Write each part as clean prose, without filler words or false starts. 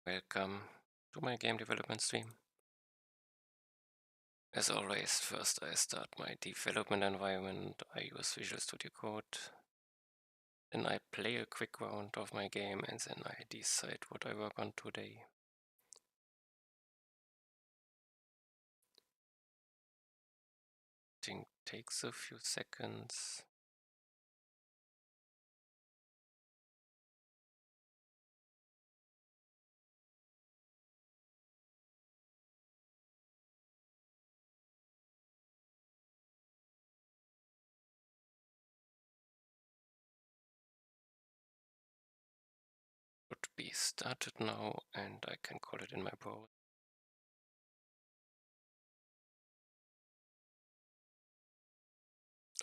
Welcome to my game development stream. As always, first I start my development environment, I use Visual Studio Code, then I play a quick round of my game and then I decide what I work on today. I think takes a few seconds. Would be started now and I can call it in my browser.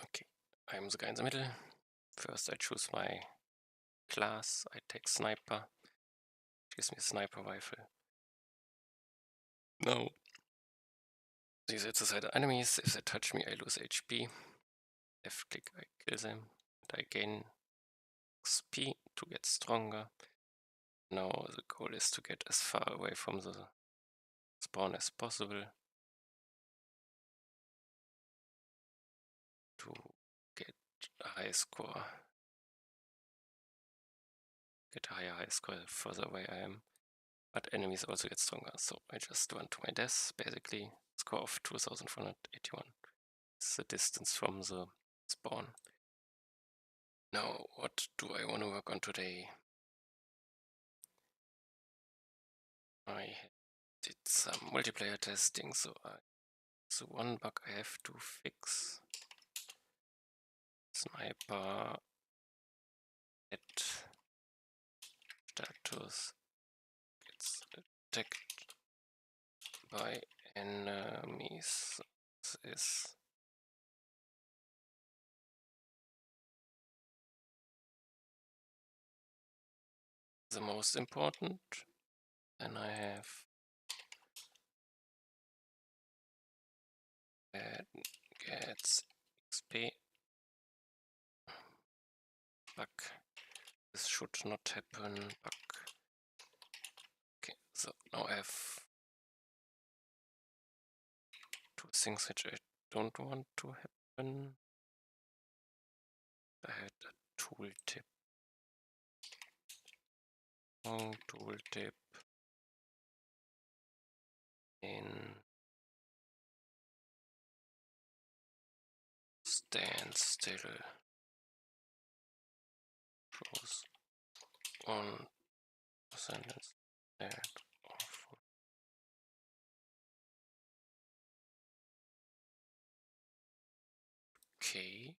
Okay, I'm the guy in the middle. First I choose my class, I take sniper, gives me a sniper rifle. Now, these are the side enemies, if they touch me I lose HP. Left click, I kill them, and I gain XP to get stronger. Now the goal is to get as far away from the spawn as possible to get a high score. Get a higher high score the further away I am. But enemies also get stronger, so I just run to my death, basically. Score of 2481. It's the distance from the spawn. Now, what do I want to work on today? I did some multiplayer testing, so the one bug I have to fix. Sniper at status gets attacked by enemies. This is the most important. Then I have gets XP. Bug. This should not happen. Bug. Okay, so now I have two things which I don't want to happen. I had a tooltip. Wrong tooltip in stand still. Close 1% instead of okay.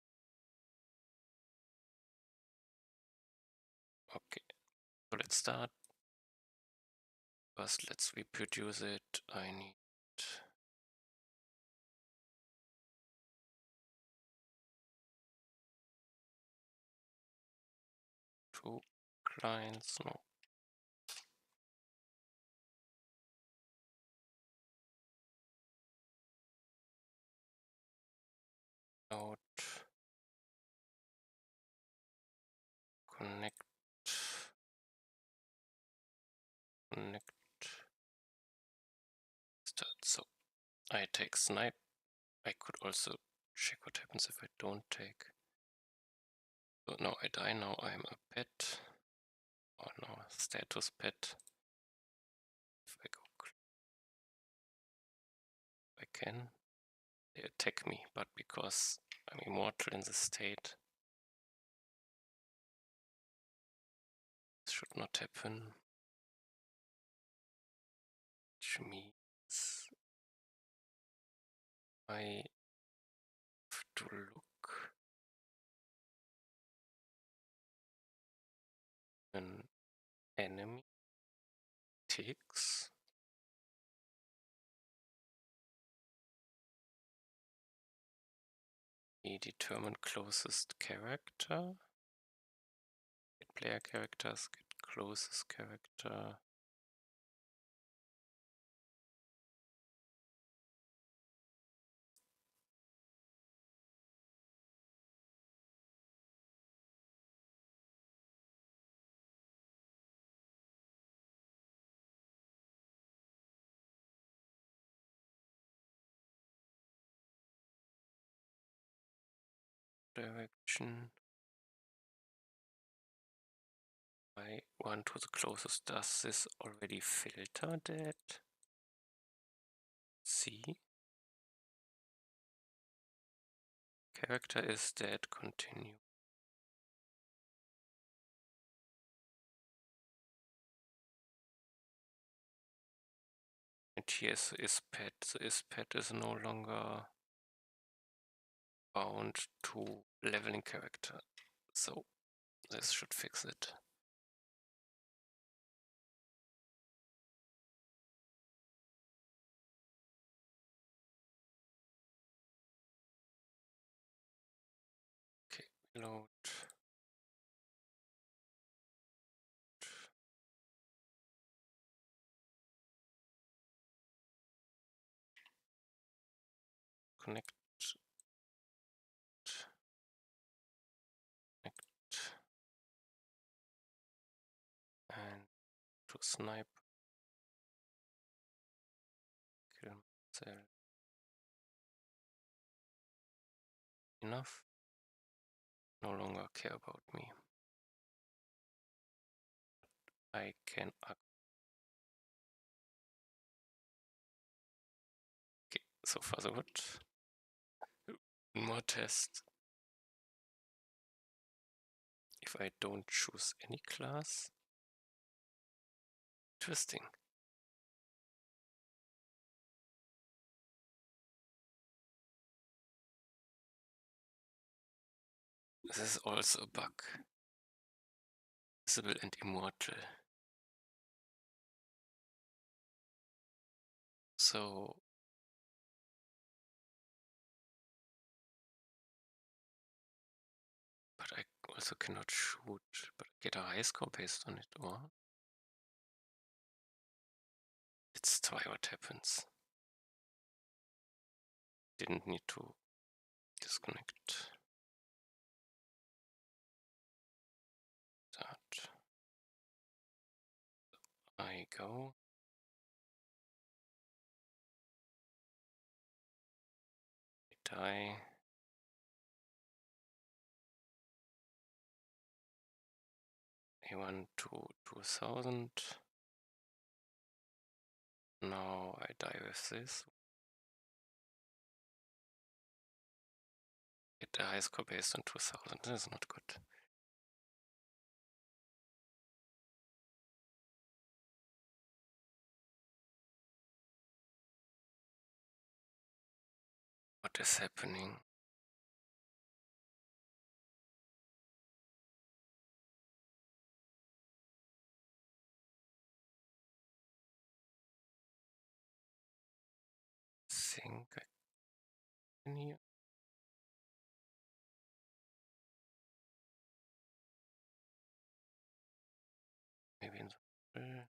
Okay, so let's start. First, let's reproduce it. I need two clients. No. Out. Connect. Connect. Start. So I take snipe. I could also check what happens if I don't take. So now I die. Now I'm a pet. Or now status pet. If I go, I can. They attack me, but because I'm immortal in this state, this should not happen. Which means I have to look an enemy ticks a determined closest character. Get player characters, get closest character. direction. I one to the closest. Does this already filter that? See? Character is dead, continue. And here's is pet. The is pet is no longer bound to leveling character. So this should fix it. Okay, reload. Connect. Connect. And to snipe. Kill myself. Enough. No longer care about me. I can. Okay, so far so good. More test. If I don't choose any class. Interesting. This is also a bug. Visible and immortal. So but I also cannot shoot, but I get a high score based on it, or let's try what happens. Didn't need to disconnect that. I go. I die. A1 to 2000. Now I die with this. Get the high score based on 2000. This is not good. What is happening? Think I can here. Maybe in the middle.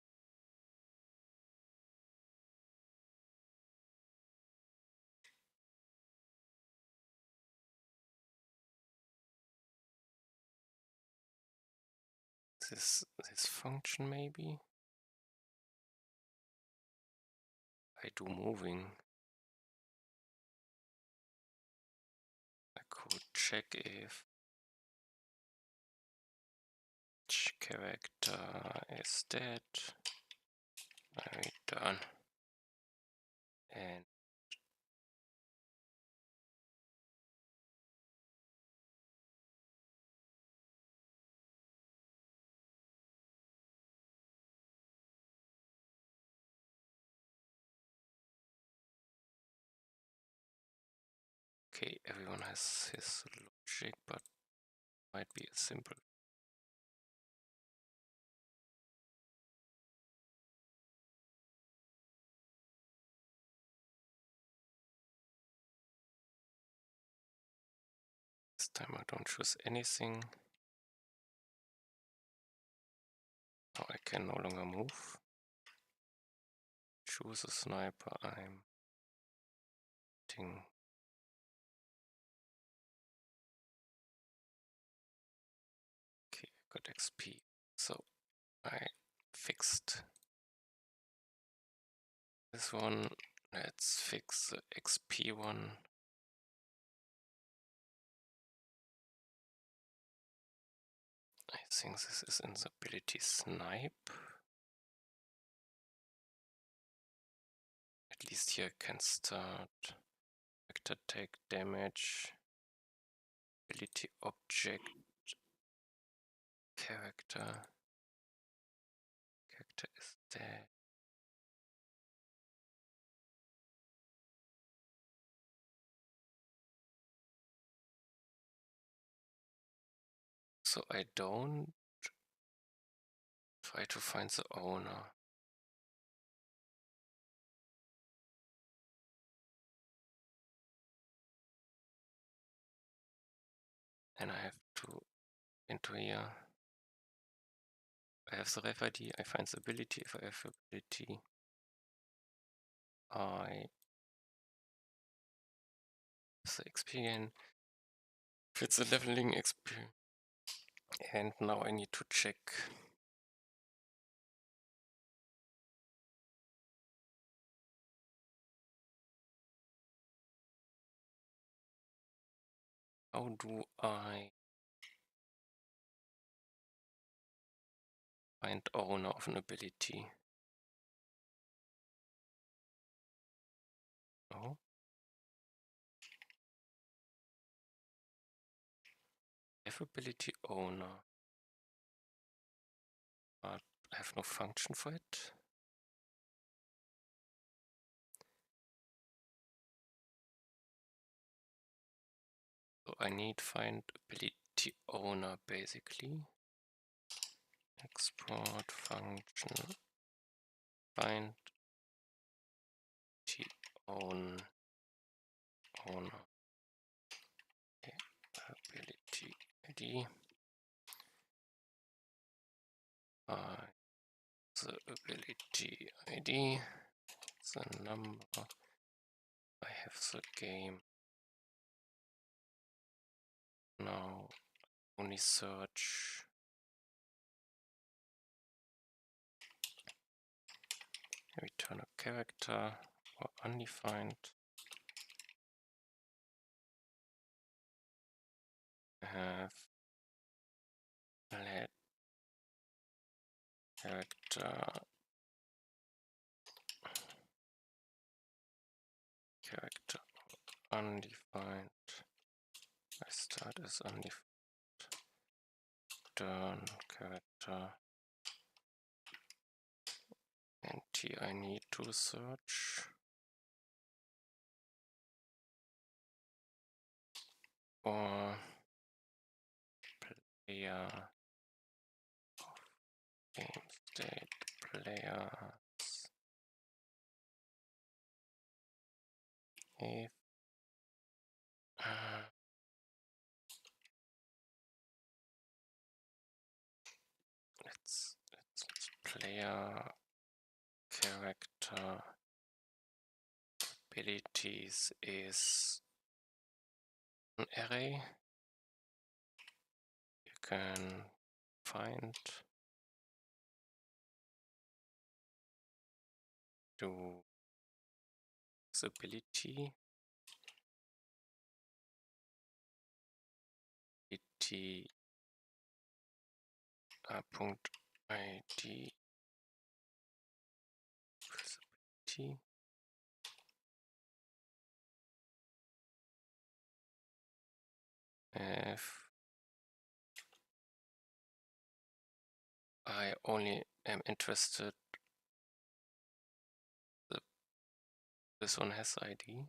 This function maybe. I do moving. I could check if each character is dead. I return. And okay, everyone has his logic, but might be a simple. This time I don't choose anything. Now I can no longer move. Choose a sniper. I'm hitting. Okay, I got XP. So I fixed this one. Let's fix the XP one. think this is in the ability Snipe. At least here I can start. Vector take damage. Ability object. Character. Character is dead. So I don't try to find the owner. And I have to into here. I have the ref ID, I find the ability. If I have ability, I have the XP again. It's the leveling XP. And now I need to check. How do I find owner of an ability? No. Have ability owner. But I have no function for it. So I need find ability owner basically. Export function find t owner. Okay. Ability ID. The ability ID, the number. I have the game. Now only search. Return a character or undefined. I have let character undefined. I start as undefined. Return character. And here I need to search for player of game state players. If let's player character abilities is an array. You can find to this ability point ID ability. If I only am interested, this one has ID.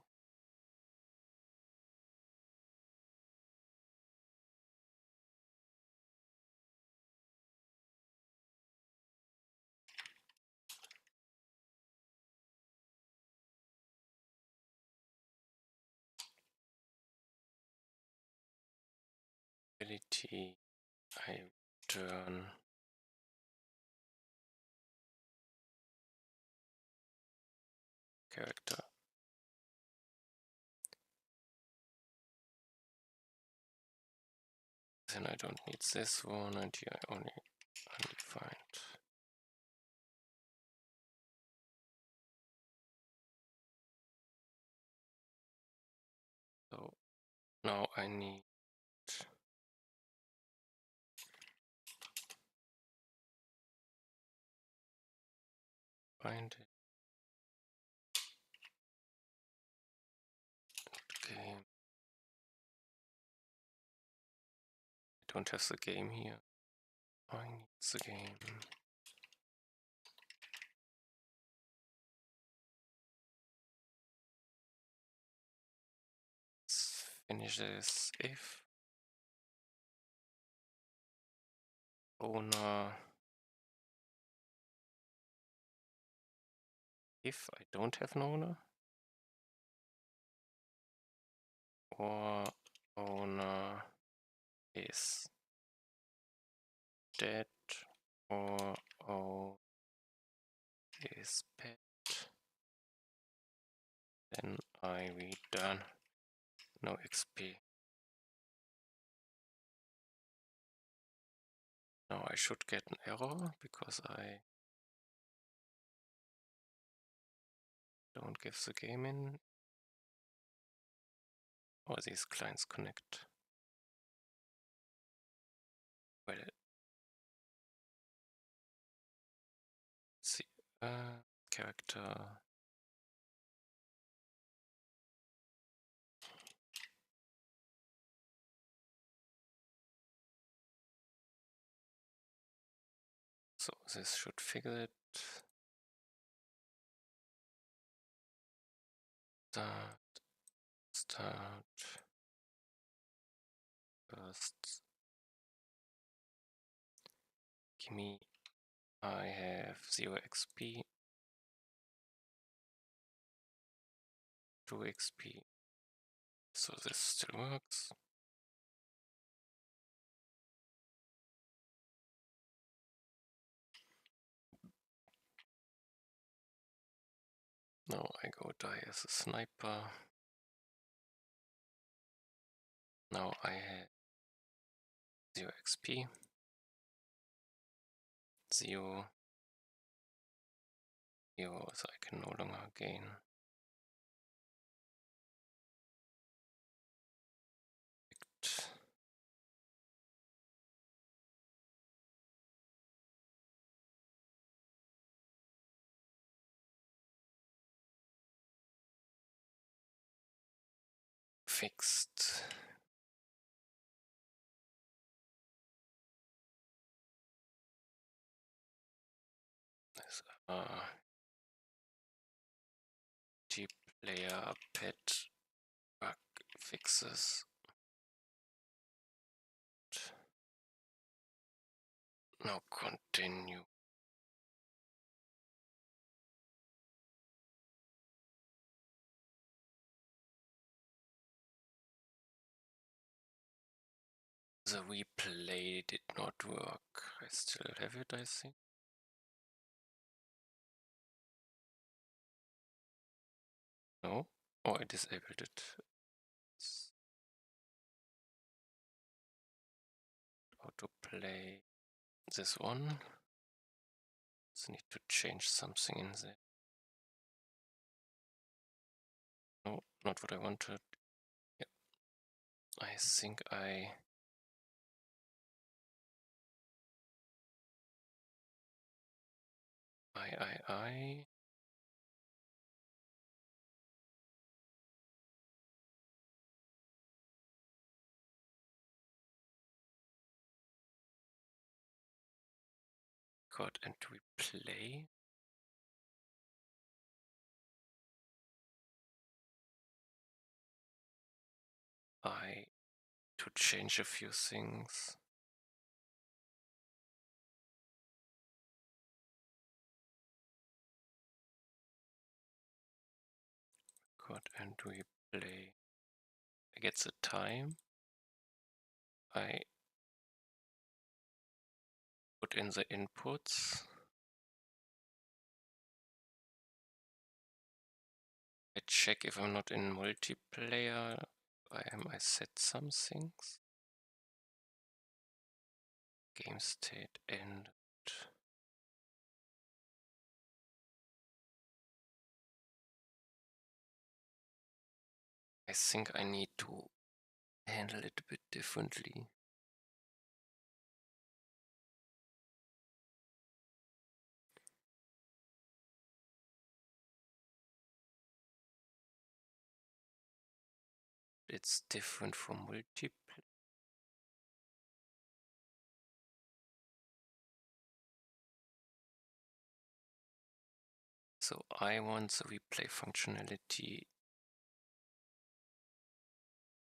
Ability, I return character. Then I don't need this one, and here I only undefined. So now I need Find it. Game. I don't have the game here. I need the game. Let's finish this. If I don't have an owner, or owner is dead, or O is pet, then I read done. No XP. Now I should get an error because I don't give the game in. Or these clients connect. Well, let's see. Character. So this should figure it. Start. First. Gimme. I have 0 XP. 2 XP. So this still works. Now I go die as a sniper. Now I have 0 XP. 0. 0, so I can no longer gain. Fixed. This, deep layer pet bug fixes. Now continue. The replay did not work. I still have it, I think. No? Oh, I disabled it. Autoplay this one. So need to change something in there. No, not what I wanted. Yep. I think I got and replay. I to change a few things. Got and replay. I get the time. I put in the inputs. I check if I'm not in multiplayer. I set some things. Game state ended. I think I need to handle it a bit differently. it's different from multiplayer. So I want the replay functionality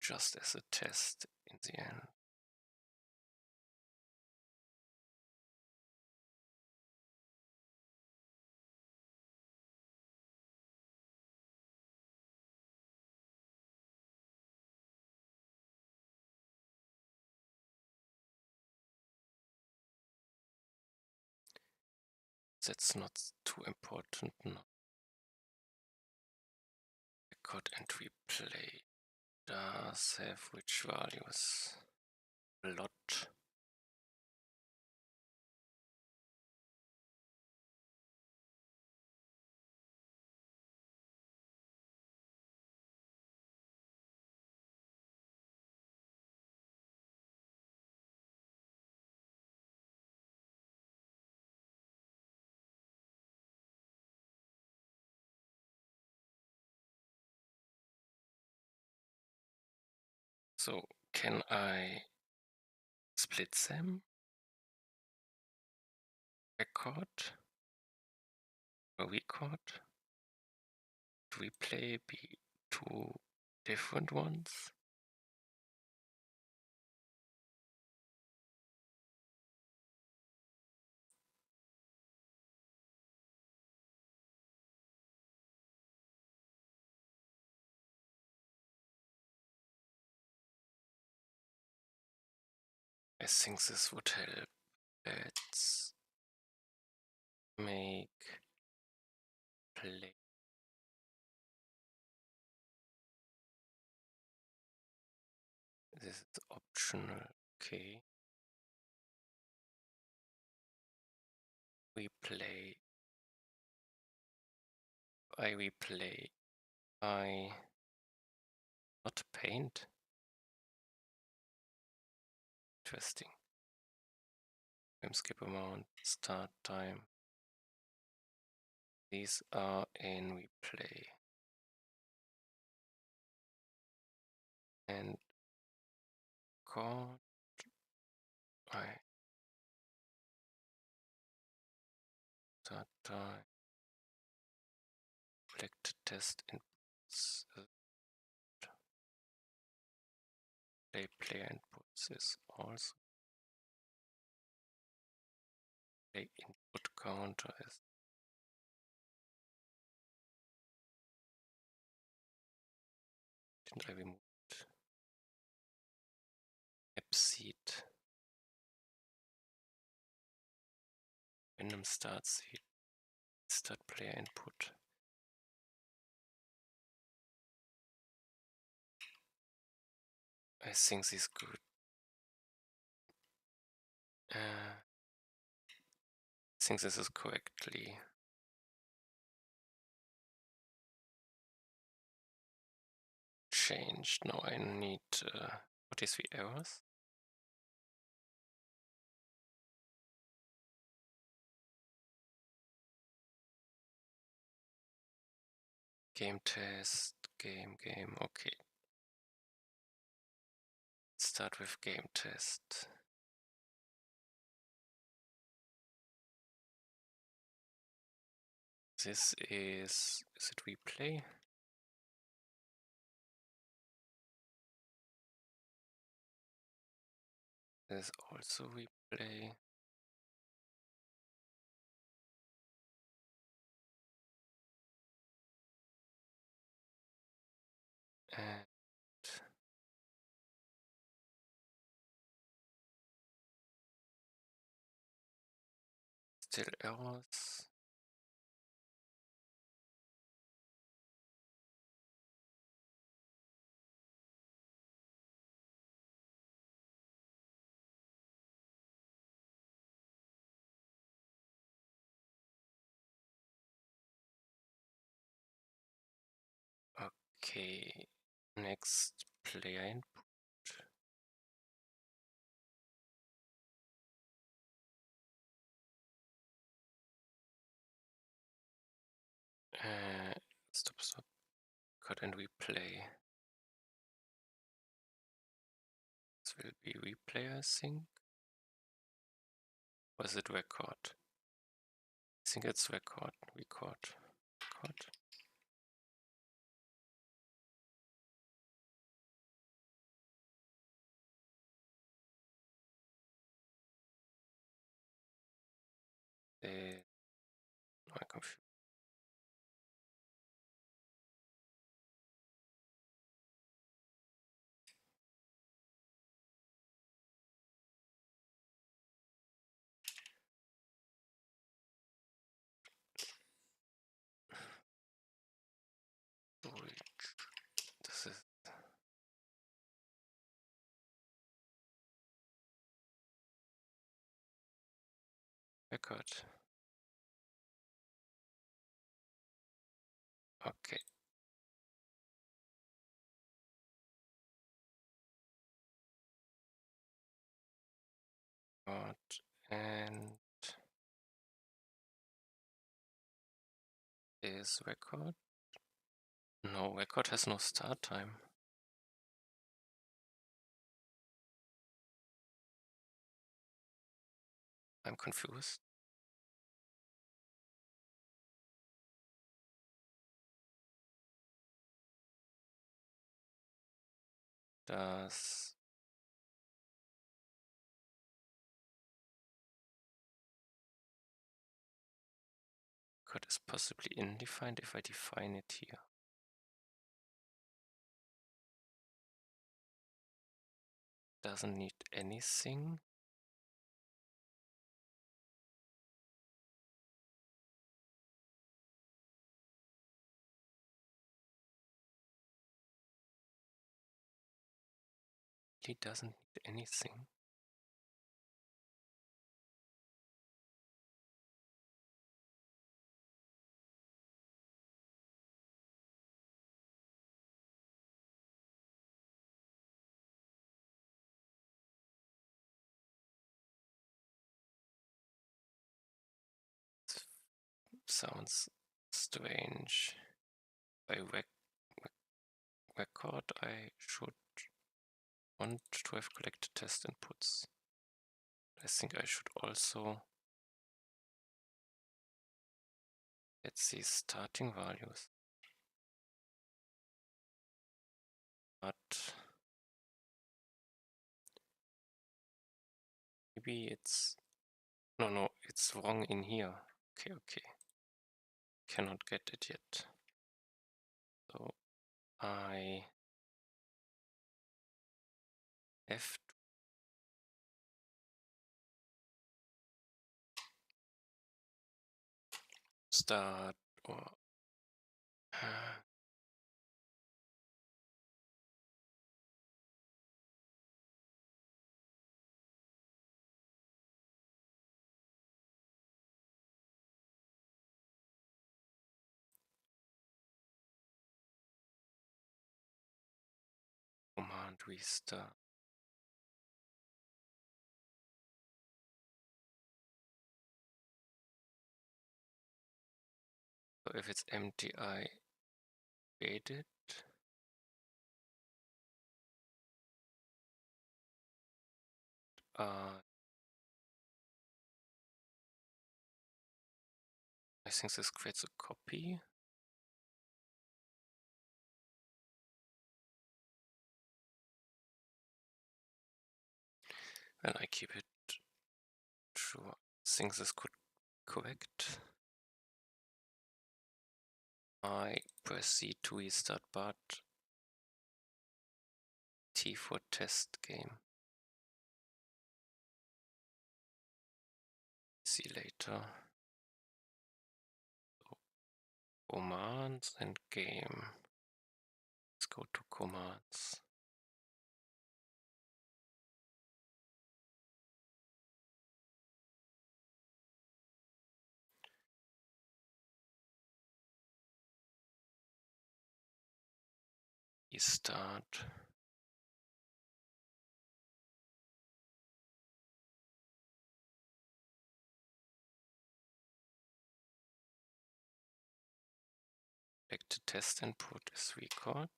just as a test in the end. That's not too important now. Record and replay does have which values? A lot. So can I split them? Record? A record? Replay be two different ones? I think this would help. Let's make play. This is optional. Okay. Replay. I replay. I not paint. Interesting. Frame skip amount, start time. These are in replay. And record. I start time. Collect test inputs. Play inputs is also play input counter is didn't I remove app seed random start seed start player input. I think this is good. I think this is correctly changed. Now I need what is the errors? Game test, game, okay. Start with game test. This is it replay? This is also replay. And still errors. Okay, next player input. Stop, cut and replay. be replay, I think. Or is it record? I think it's record. Record. I'm confused. This is record. Okay. And is record? No, record has no start time. I'm confused. Does record is possibly undefined if I define it here? Doesn't need anything. It doesn't need anything. Sounds strange. By record, I should want to have collected test inputs. I think I should also get these starting values. But maybe it's no, it's wrong in here. Okay. Cannot get it yet. So I have to start or command restart. So if it's empty, I create it. I think this creates a copy. And I keep it true. I think this could correct. I proceed to restart, but T for test game. See later. So, commands and game. Let's go to commands. Restart. Select test input is record.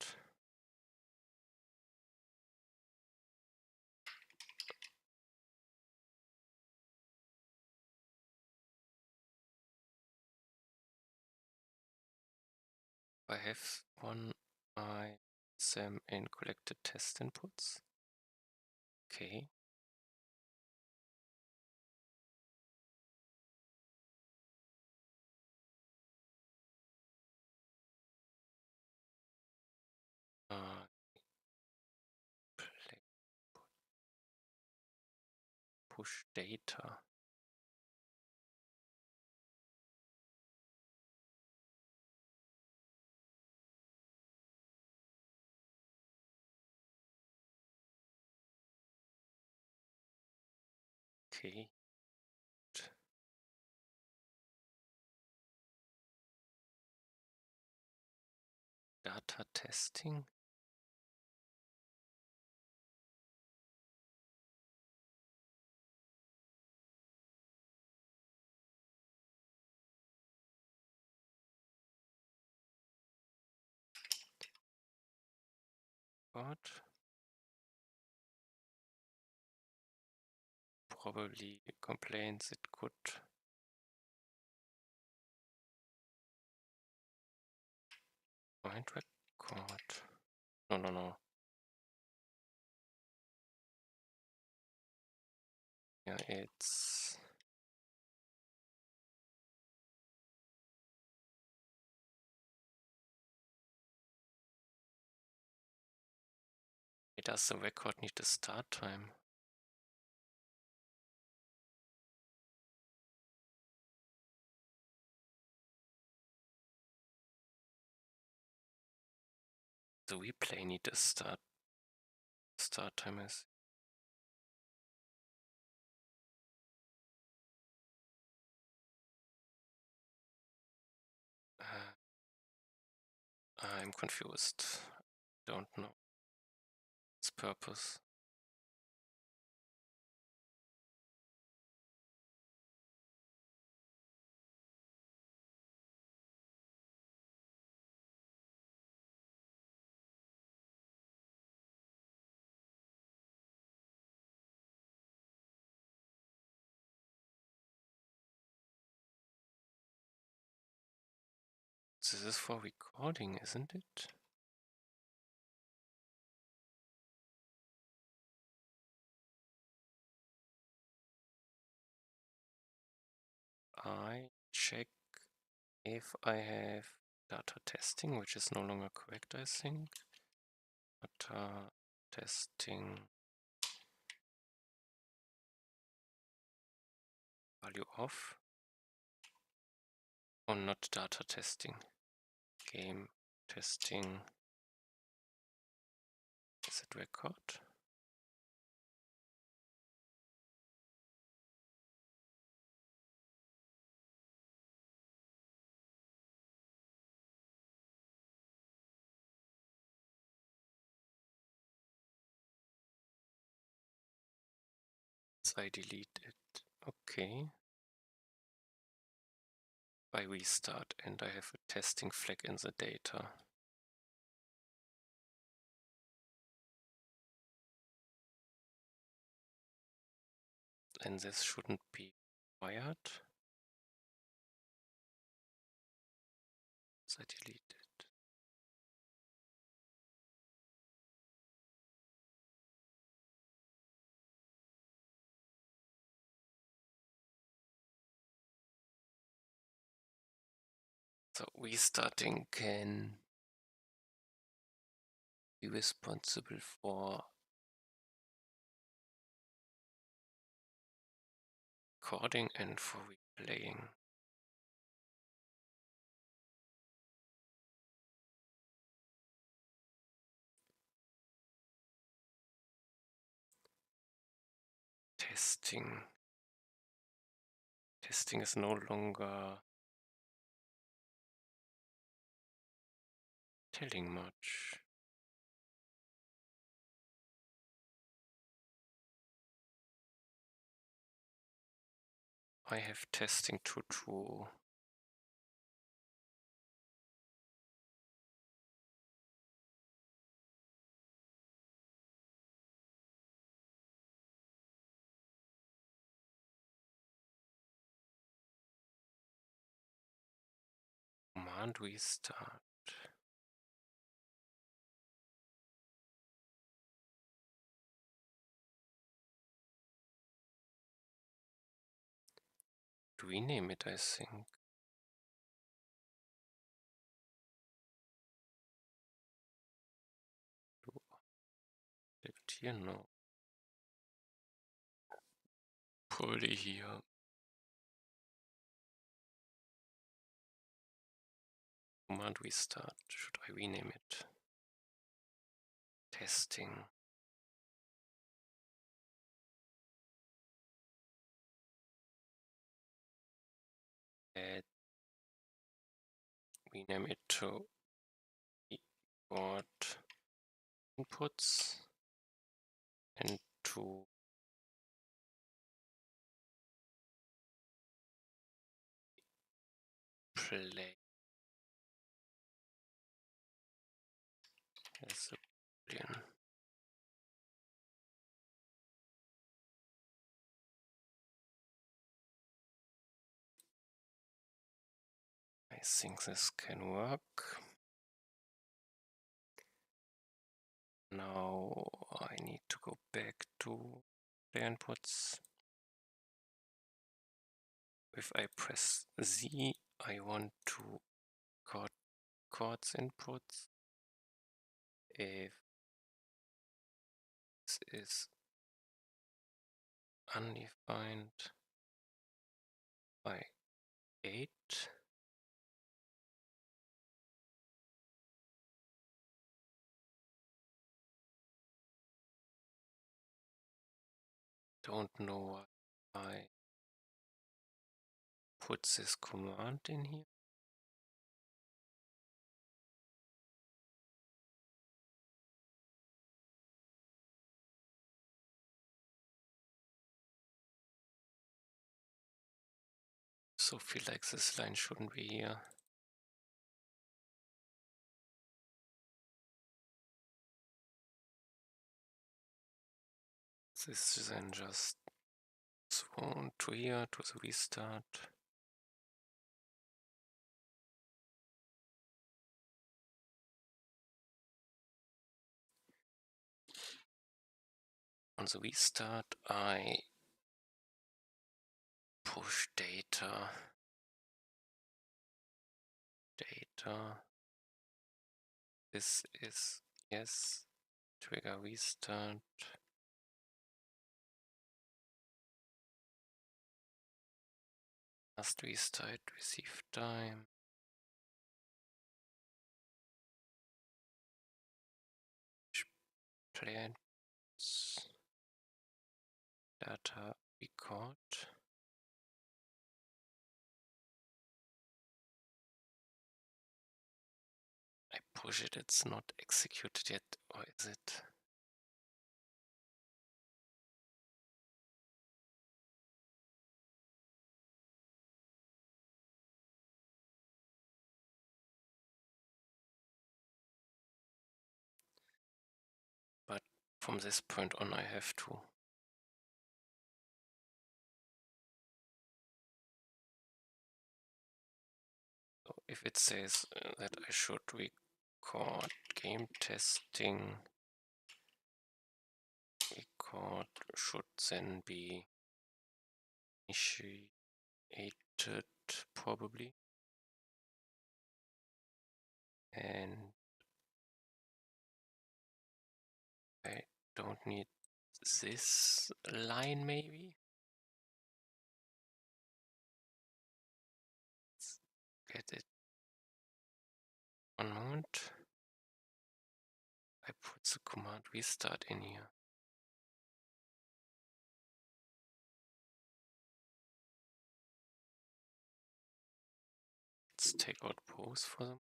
I have one, I them in collected test inputs. Okay. Uh, play- push data. Okay. Data testing. What? Probably complains it could. Find record. No. Yeah, it's does the record need a start time? The replay need a start time is I'm confused. Don't know its purpose. This is for recording, isn't it? I check if I have data testing, which is no longer correct, I think. Data testing value off. Oh, not data testing. Game testing. Is it record? So I delete it. Okay. I restart and I have a testing flag in the data. And this shouldn't be wired. So I delete it. So restarting can be responsible for recording and for replaying. Testing. Testing is no longer telling much. I have testing to true. Command restart. rename it, I think. Leave it here, no. Probably here. Command restart. Should I rename it? Testing. Add. Rename it to keyboard inputs and to play as a boolean. I think this can work. Now I need to go back to the inputs. If I press Z, I want to record chords inputs. If this is undefined by 8, don't know why I put this command in here. So feel like this line shouldn't be here. This is then just thrown to here to the restart. On the restart, I push data. This is yes. Trigger restart. Last restart, receive time. Play data record. I push it, it's not executed yet, or is it? But from this point on, I have to. So if it says that I should record game testing, record should then be initiated probably. And I don't need this line maybe. Let's get it. One moment. I put the command restart in here. Let's take out pose for them.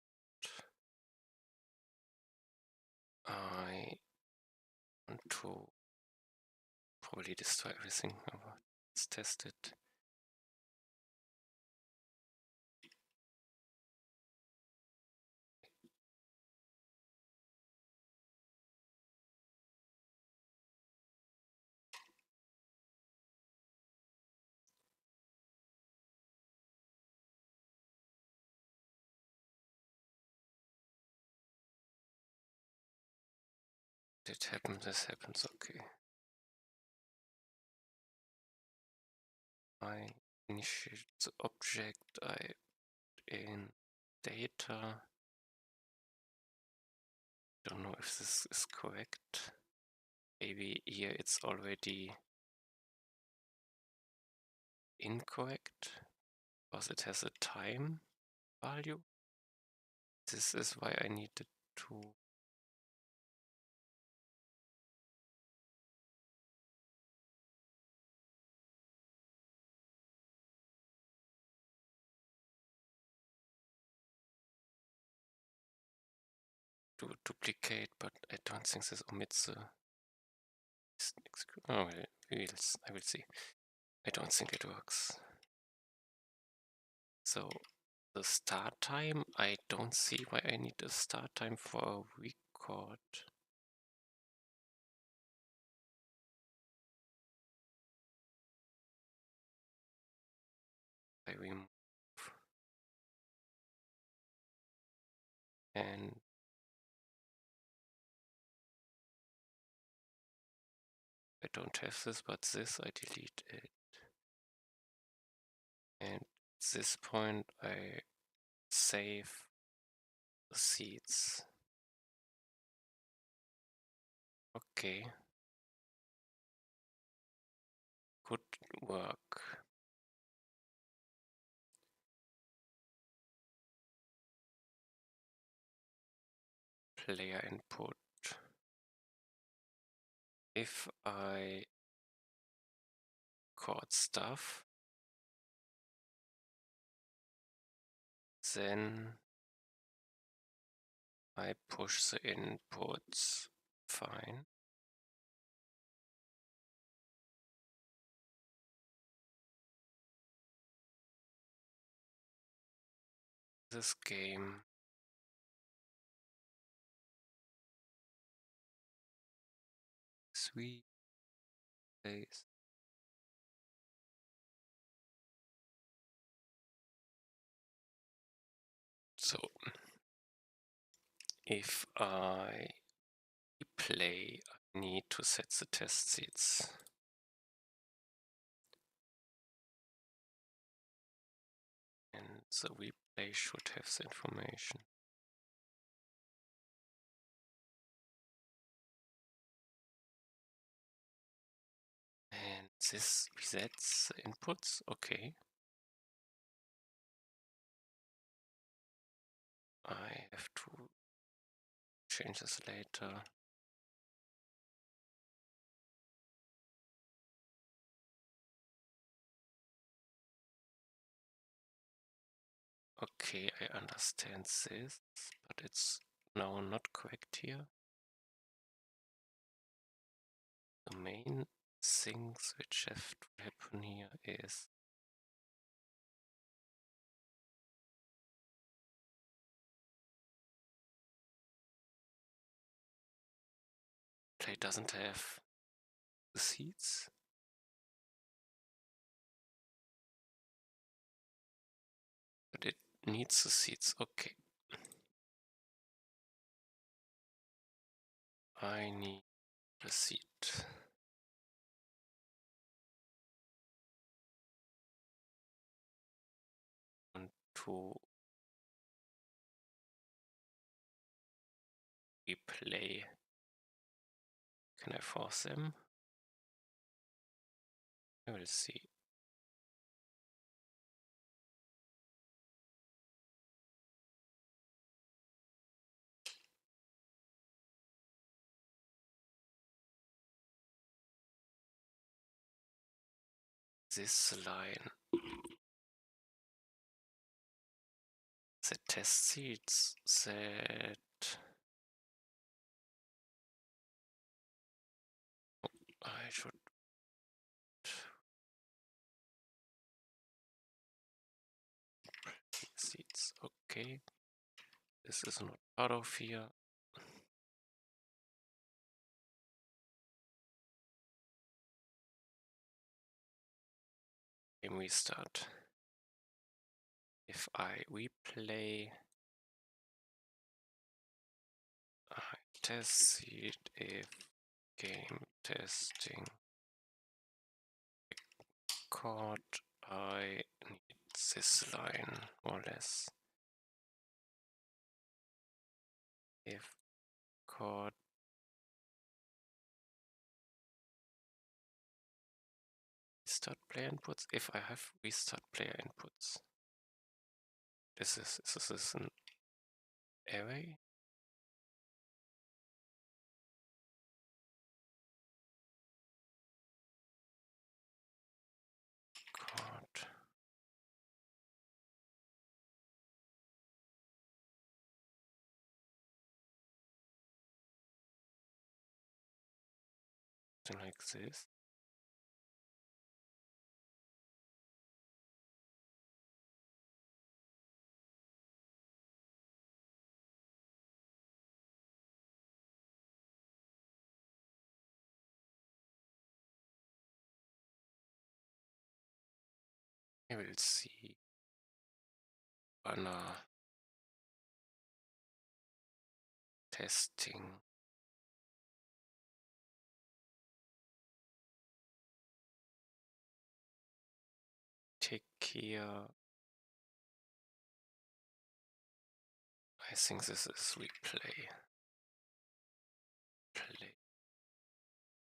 I want to probably destroy everything, but let's test it. Did happen, this happens, okay. I initiate the object, I in data. Don't know if this is correct. Maybe here it's already incorrect because it has a time value. This is why I needed to duplicate, but I don't think this omits the. Oh, I will see. I don't think it works. So the start time, I don't see why I need a start time for a record. I remove and I don't have this, but this I delete it. And at this point I save the seeds. Okay. Good work. Player input. If I record stuff, then I push the inputs. Fine. This game. Sweet days. So if I play, I need to set the test seeds. And the replay should have the information. And this resets the inputs, okay. I have to change this later. Okay, I understand this, but it's now not correct here. The main things which have to happen here is play doesn't have the seeds. But it needs the seeds, okay. I need the seed. And to replay, can I force them? I will see. This line, the test seeds that I should seeds, okay. This is not part of here. Game restart. If I replay, I test seed if game testing record, I need this line more or less. If chord restart player inputs, if I have restart player inputs. Is this an array? Chord. Something like this. We will see. Banner testing. Take care. I think this is replay. Play.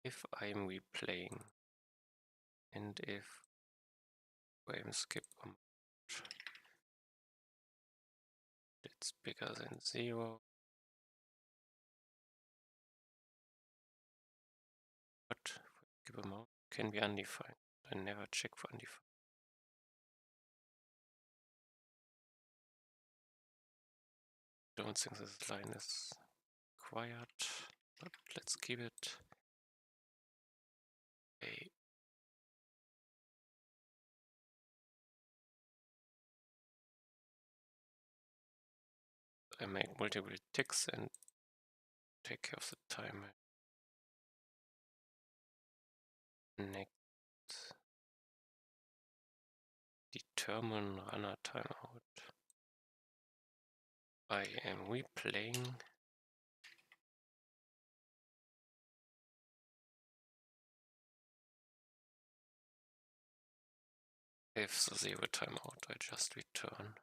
If I'm replaying and if frame skip amount it's bigger than 0. What skip amount can be undefined. I never check for undefined. Don't think this line is required, but let's keep it. Okay. I make multiple ticks and take care of the timer. Next, determine runner timeout. I am replaying. If the 0 timeout, I just return.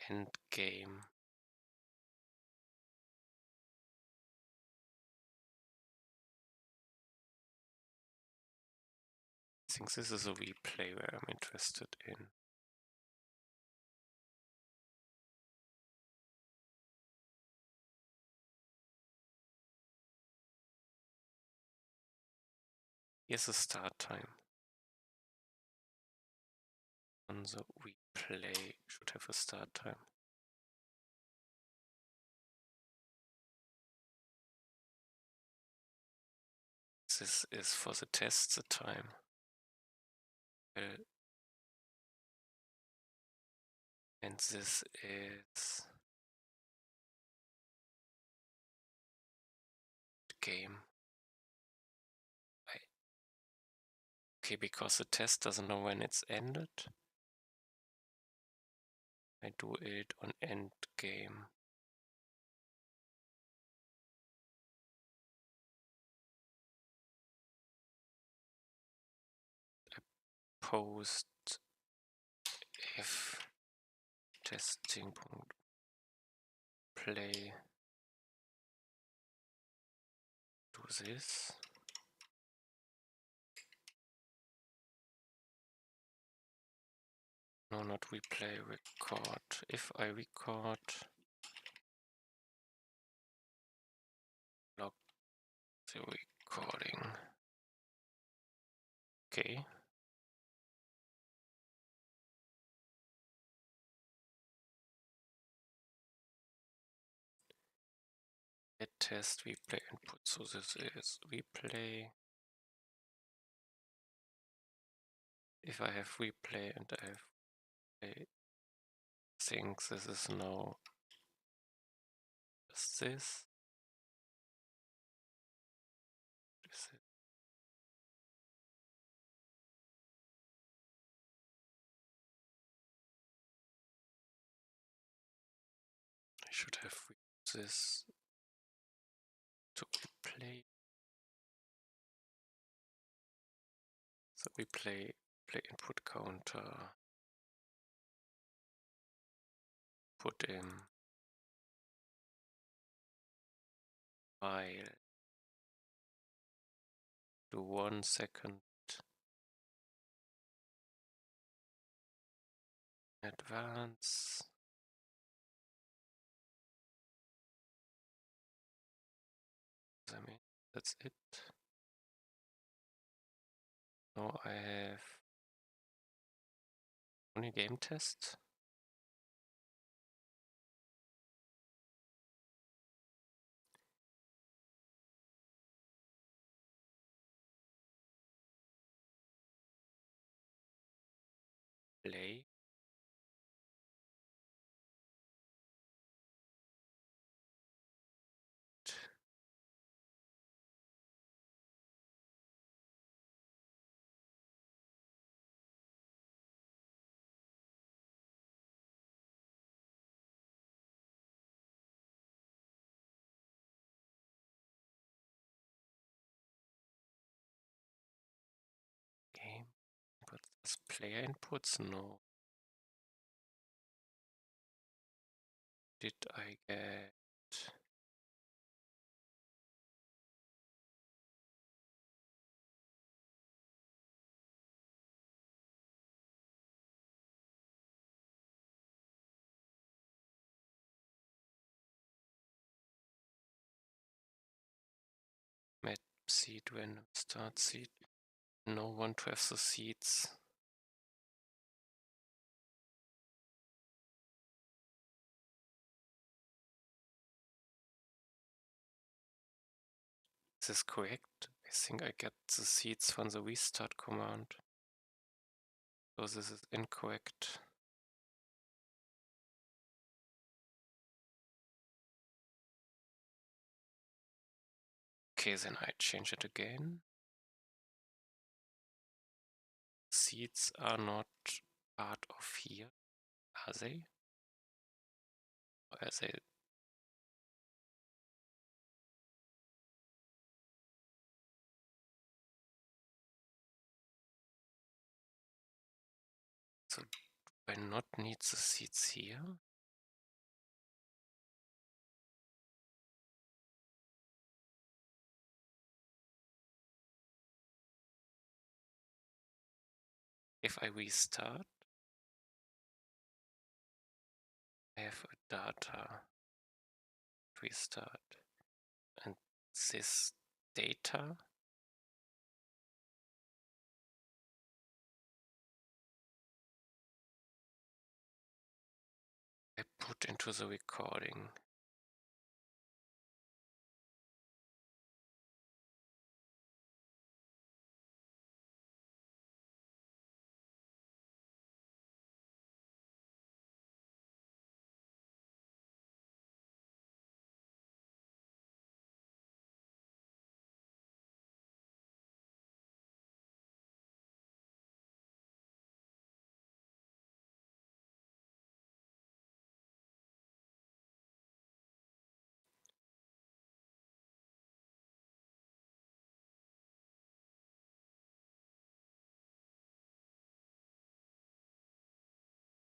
End game. I think this is a replay where I'm interested in. Here's the start time. On the replay should have a start time. This is for the test the time. And this is game. Okay, because the test doesn't know when it's ended. I do it on end game. I post if testing point play do this. No, not replay, record. If I record, log the recording. Okay. Get test replay input. So this is replay. If I have replay and I have I think this is now just this. I should have this to replay we play input counter, put in while do 1 second advance. I mean, that's it. Now I have only game test. Play. Game. But this player inputs? No. Did I get map seed, random start seed? No one to have the seeds. Is this correct? I think I get the seeds from the restart command. So this is incorrect. Okay, then I change it again. Seeds are not part of here, are they? Or are they? So do I not need the seeds here? If I restart, I have a data restart, and this data I put into the recording.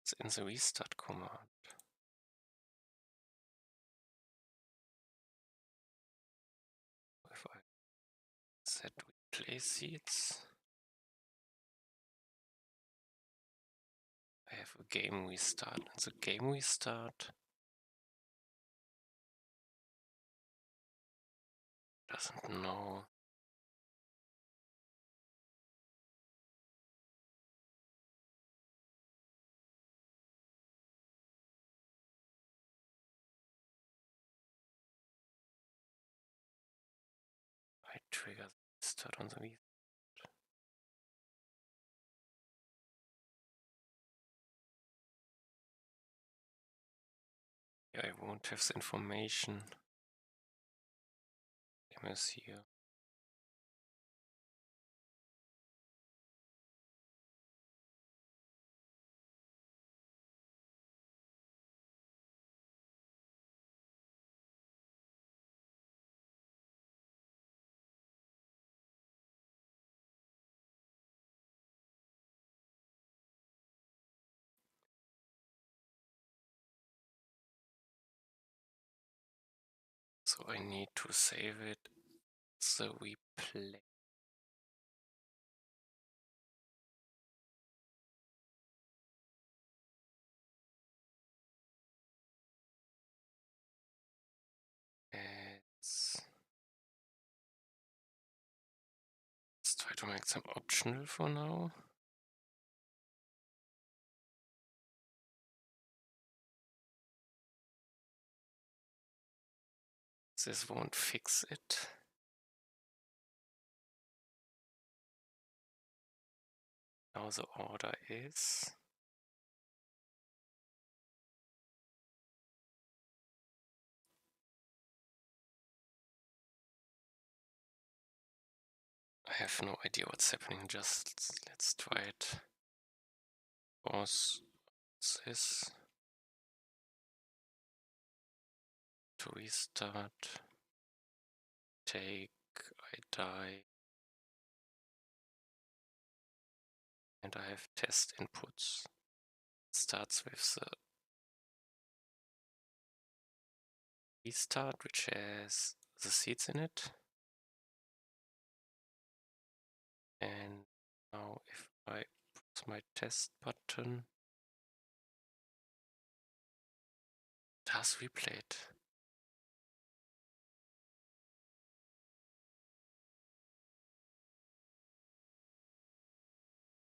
It's in the restart command. If I set replay seeds, I have a game restart, and the game restart doesn't know. I trigger the start on the restart. I won't have the information. Game is here. So I need to save it so we play. Let's try to make them optional for now. This won't fix it. Now the order is I have no idea what's happening, just let's try it. Pause this to restart. Take, I die. And I have test inputs. It starts with the restart, which has the seeds in it. And now if I press my test button, it has replayed.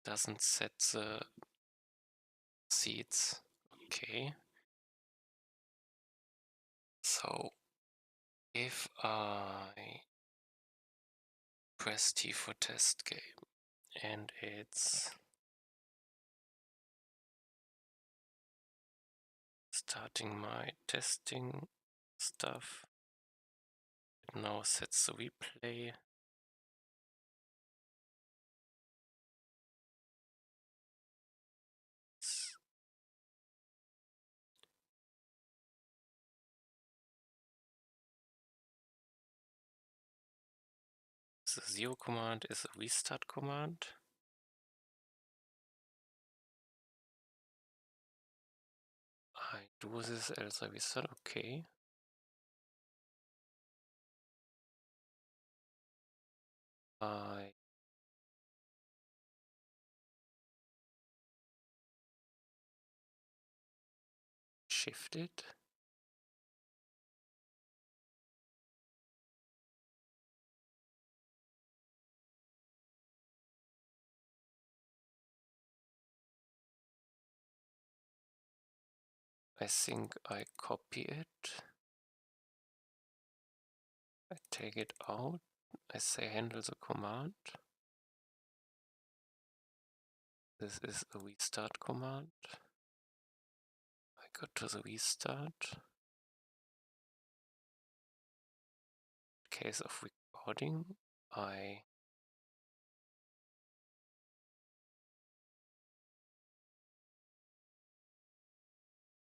Doesn't set the seeds. Okay. So if I press T for test game and it's starting my testing stuff, it now sets the replay. The 0 command is a restart command. I do this as a restart, okay. I shift it. I think I copy it. I take it out. I say handle the command. This is a restart command. I go to the restart. In case of recording, I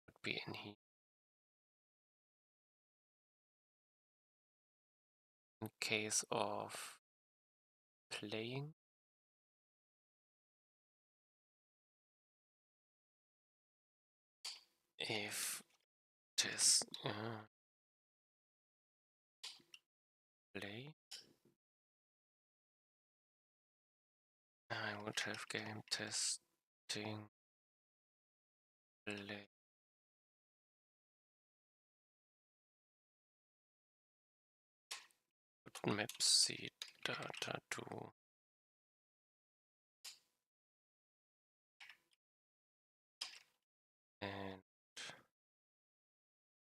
would be in here. In case of playing, if test play, I would have game testing play. Map seed data to and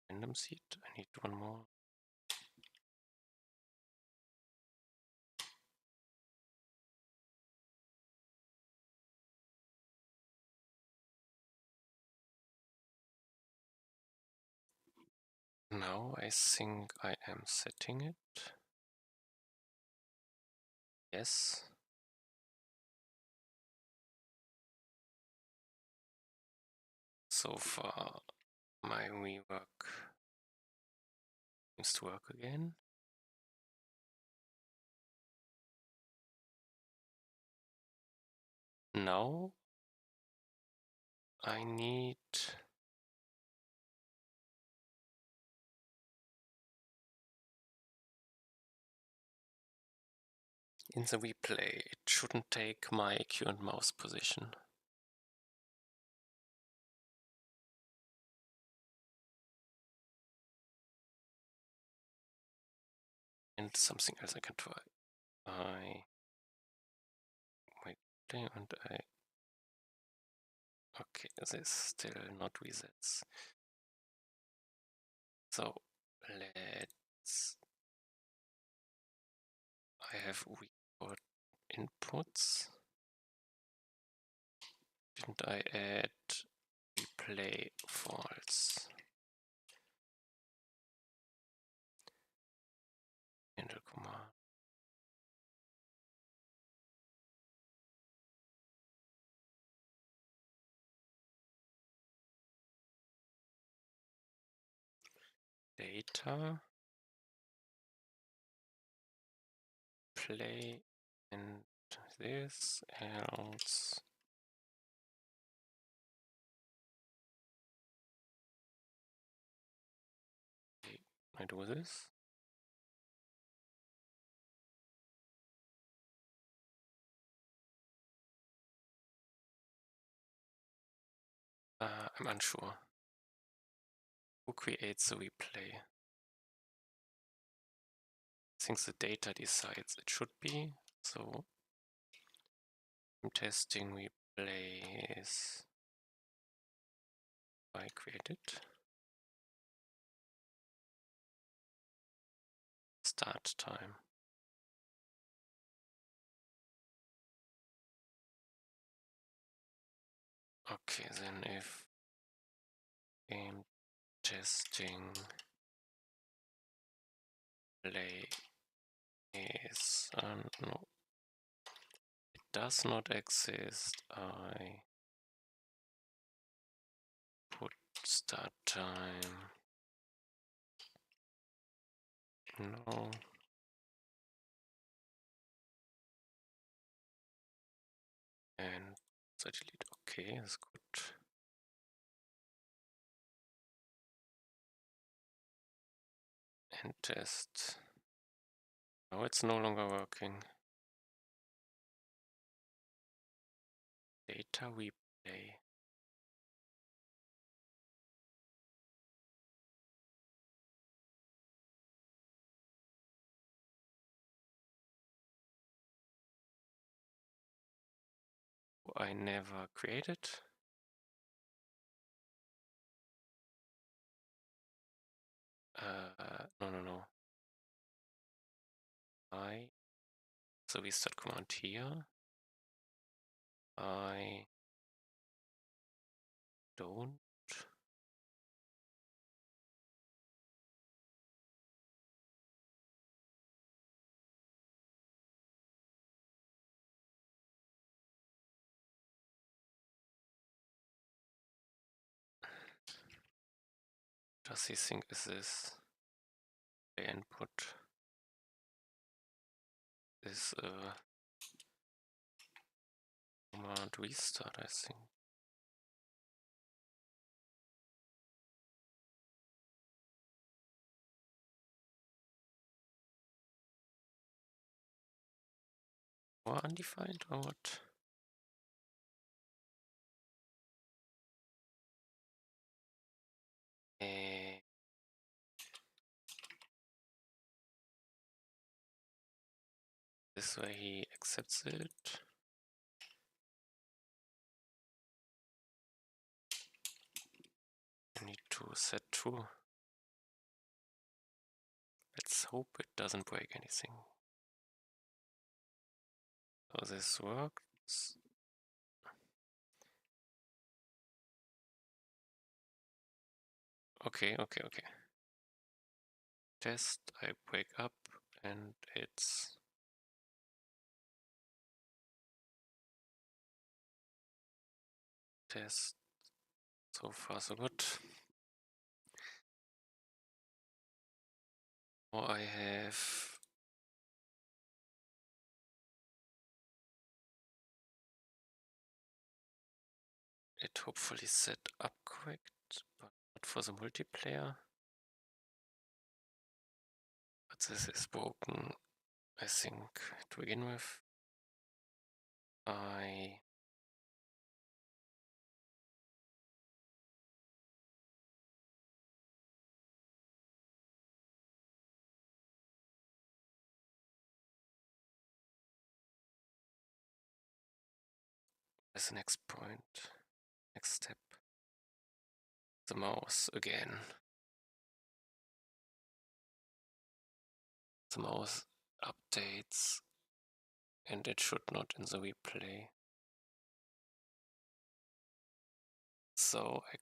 random seed. I need one more. Now I think I am setting it. Yes. So far my rework seems to work again. Now I need In the replay, it shouldn't take my current mouse position. And something else I can try. Okay, this still not resets. So I have record inputs. Didn't I add replay false? Enter command. Data play and this else I do this. I'm unsure. Who creates the replay? I think the data decides it should be. So I'm testing replay is I created. Start time. Okay, then if game testing play is no, it does not exist, I put start time no. And so delete. Okay, that's good. And test. Now it's no longer working. Data replay. I never created. No. So we start command here. I don't. Does he think is this the input? Is command restart, I think. Or undefined or what? This way he accepts it. I need to set true. Let's hope it doesn't break anything. So this works. Okay. Test, I wake up and it's test. So far so good. Now I have it hopefully set up correct, but not for the multiplayer. But this is broken I think to begin with, I as the next point, next step, the mouse again. The mouse updates, and it should not in the replay. So I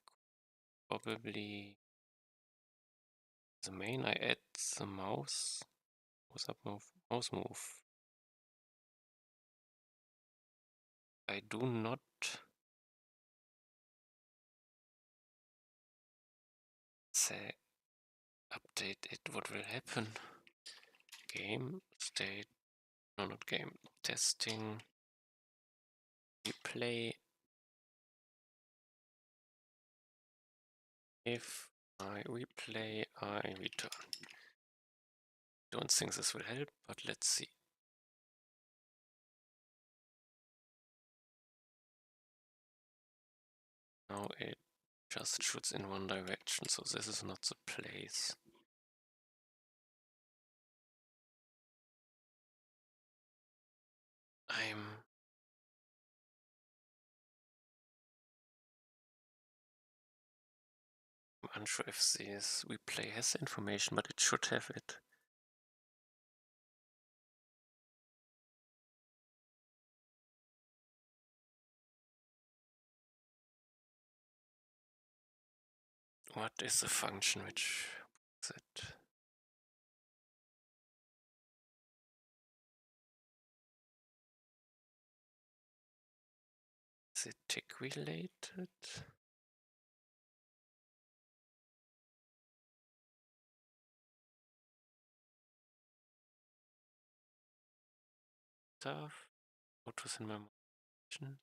probably the main I add the mouse up mouse move. I do not say update it. What will happen? Game state, no, not game, testing, replay. If I replay, I return. Don't think this will help, but let's see. Now it just shoots in one direction, so this is not the place. I'm unsure if this replay has information, but it should have it. What is the function which is it? Is it tick related? Stuff? Photos in my motion?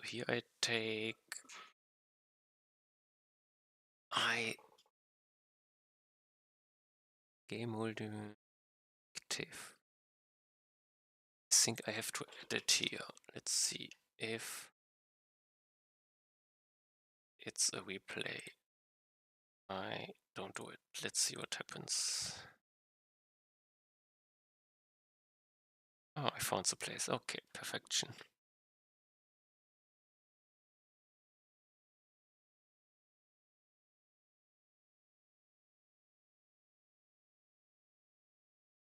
Here I take game holding active. I think I have to add it here. Let's see if it's a replay. I don't do it. Let's see what happens. Oh, I found the place. Okay, perfection.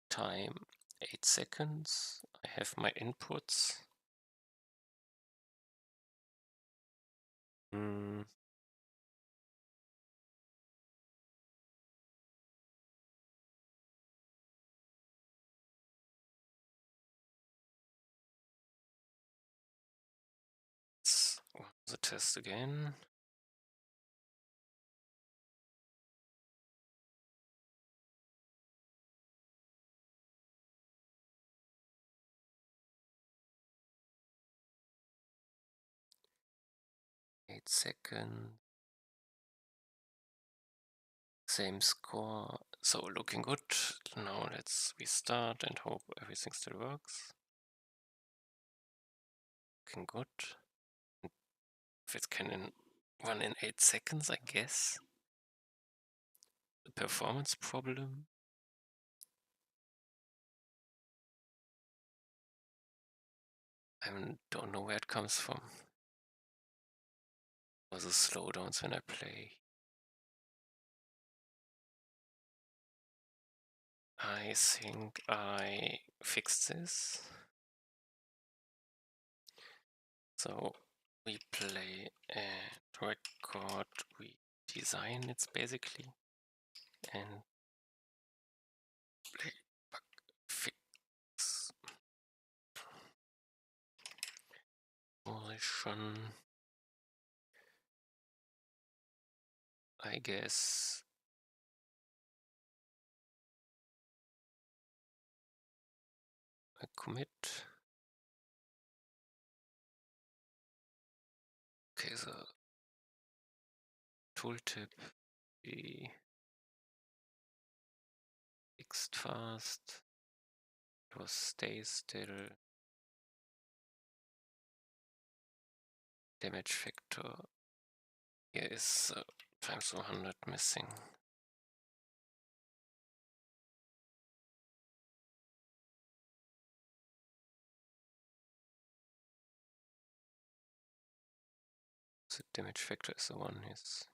Time 8 seconds. I have my inputs. Let's run the test again. Eight seconds. Same score. So looking good. Now let's restart and hope everything still works. Looking good. If it can run in 8 seconds, I guess. The performance problem. I don't know where it comes from. Or the slowdowns when I play. I think I fixed this. So we play and record, we design it's basically, and play bug fix position. I guess I commit. Okay, the tooltip, we fixed fast. It was stay still. Damage factor here is times 100 missing. The damage factor is the one, yes.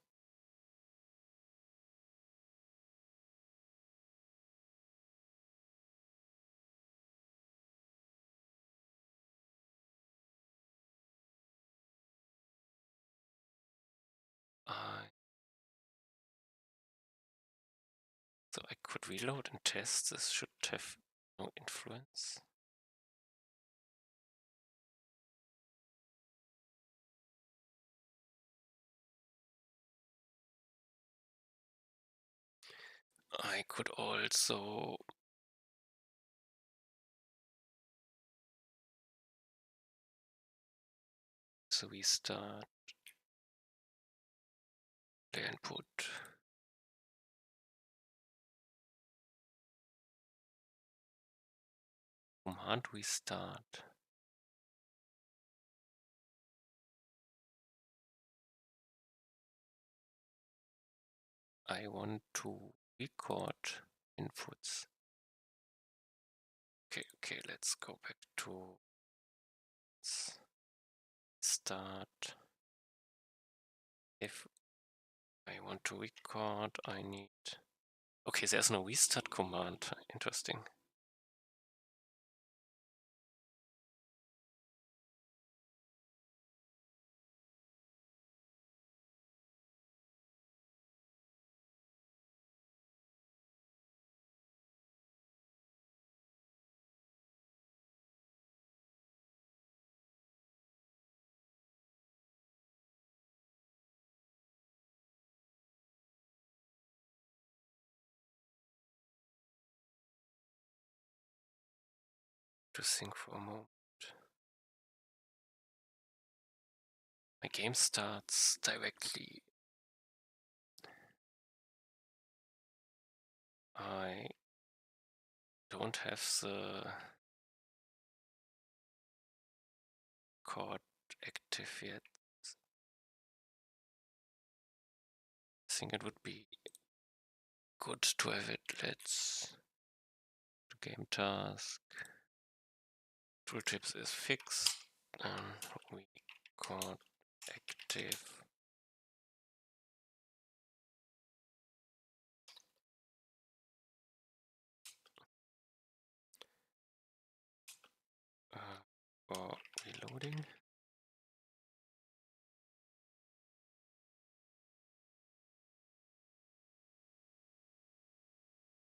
So I could reload and test. This should have no influence. I could also restart the input. Command restart. I want to record inputs. Okay, let's go back to start. If I want to record, I need... Okay, there's no restart command. Interesting. To think for a moment. My game starts directly. I don't have the chord active yet. I think it would be good to have it. Let's game task. Tooltips is fixed. We chord active. For reloading.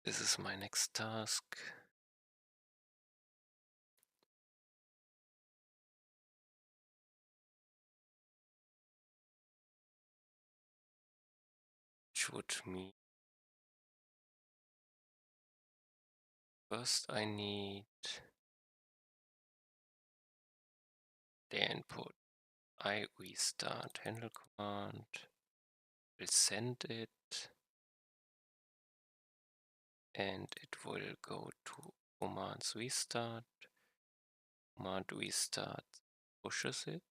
This is my next task. Should me. First I need the input. I restart handle command. Will send it. And it will go to commands restart. Command restart pushes it.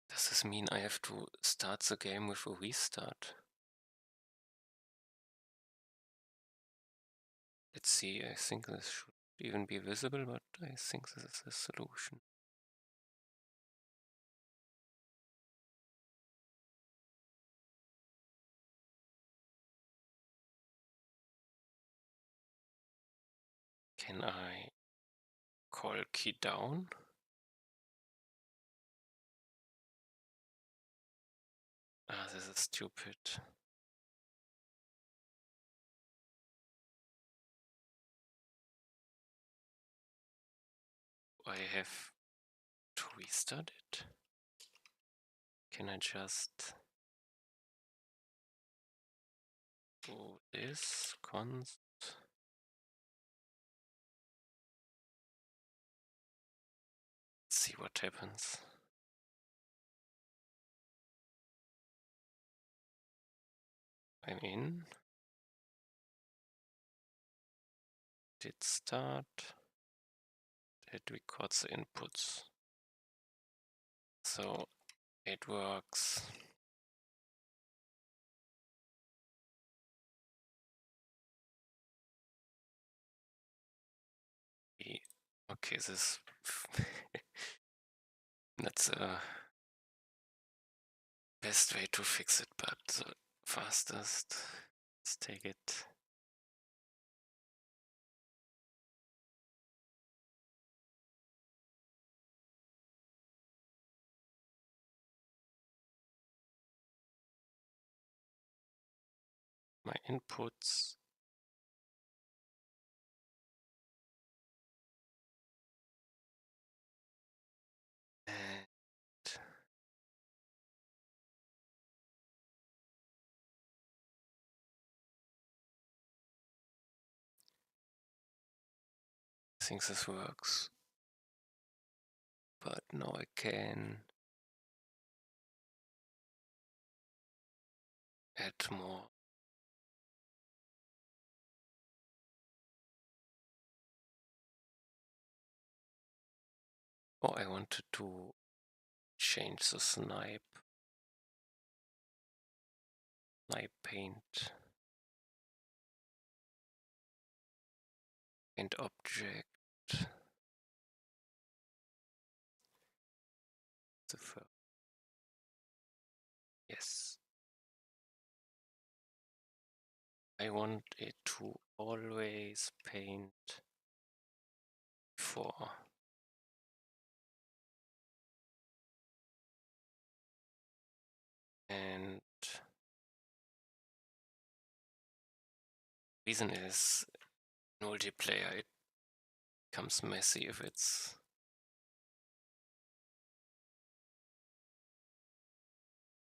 Does this mean I have to start the game with a restart? Let's see, I think this should even be visible, but I think this is the solution. Can I call key down? Ah, this is stupid. I have to restart it? Can I just do this const? Let's see what happens. I'm in. Did start. It records the inputs. So it works. Okay, this that's the best way to fix it, but the fastest. Let's take it. My inputs. And I think this works. But now I can add more. Oh, I wanted to change the snipe paint and object. The first. Yes. I want it to always paint before. And reason is multiplayer, it becomes messy if it's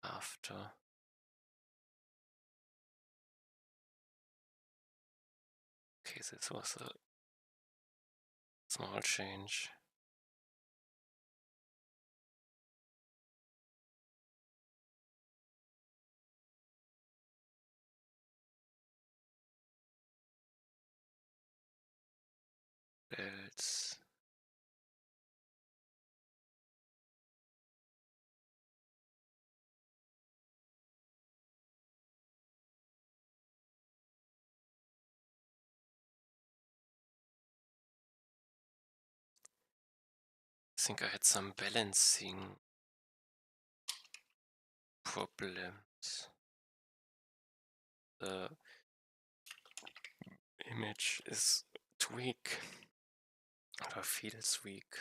after. Okay, this was a small change. Else. I think I had some balancing problems. The image is too weak, or feels weak.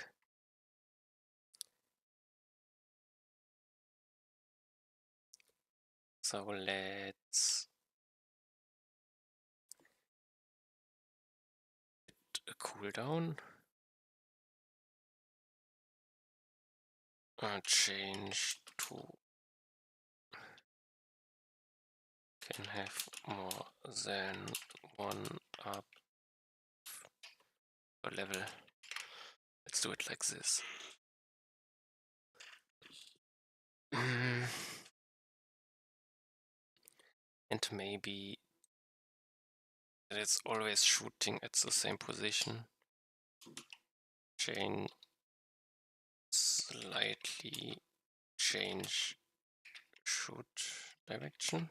So let's a cooldown. Change to can have more than one up per level. Let's do it like this. And maybe it's always shooting at the same position. Slightly change shoot direction.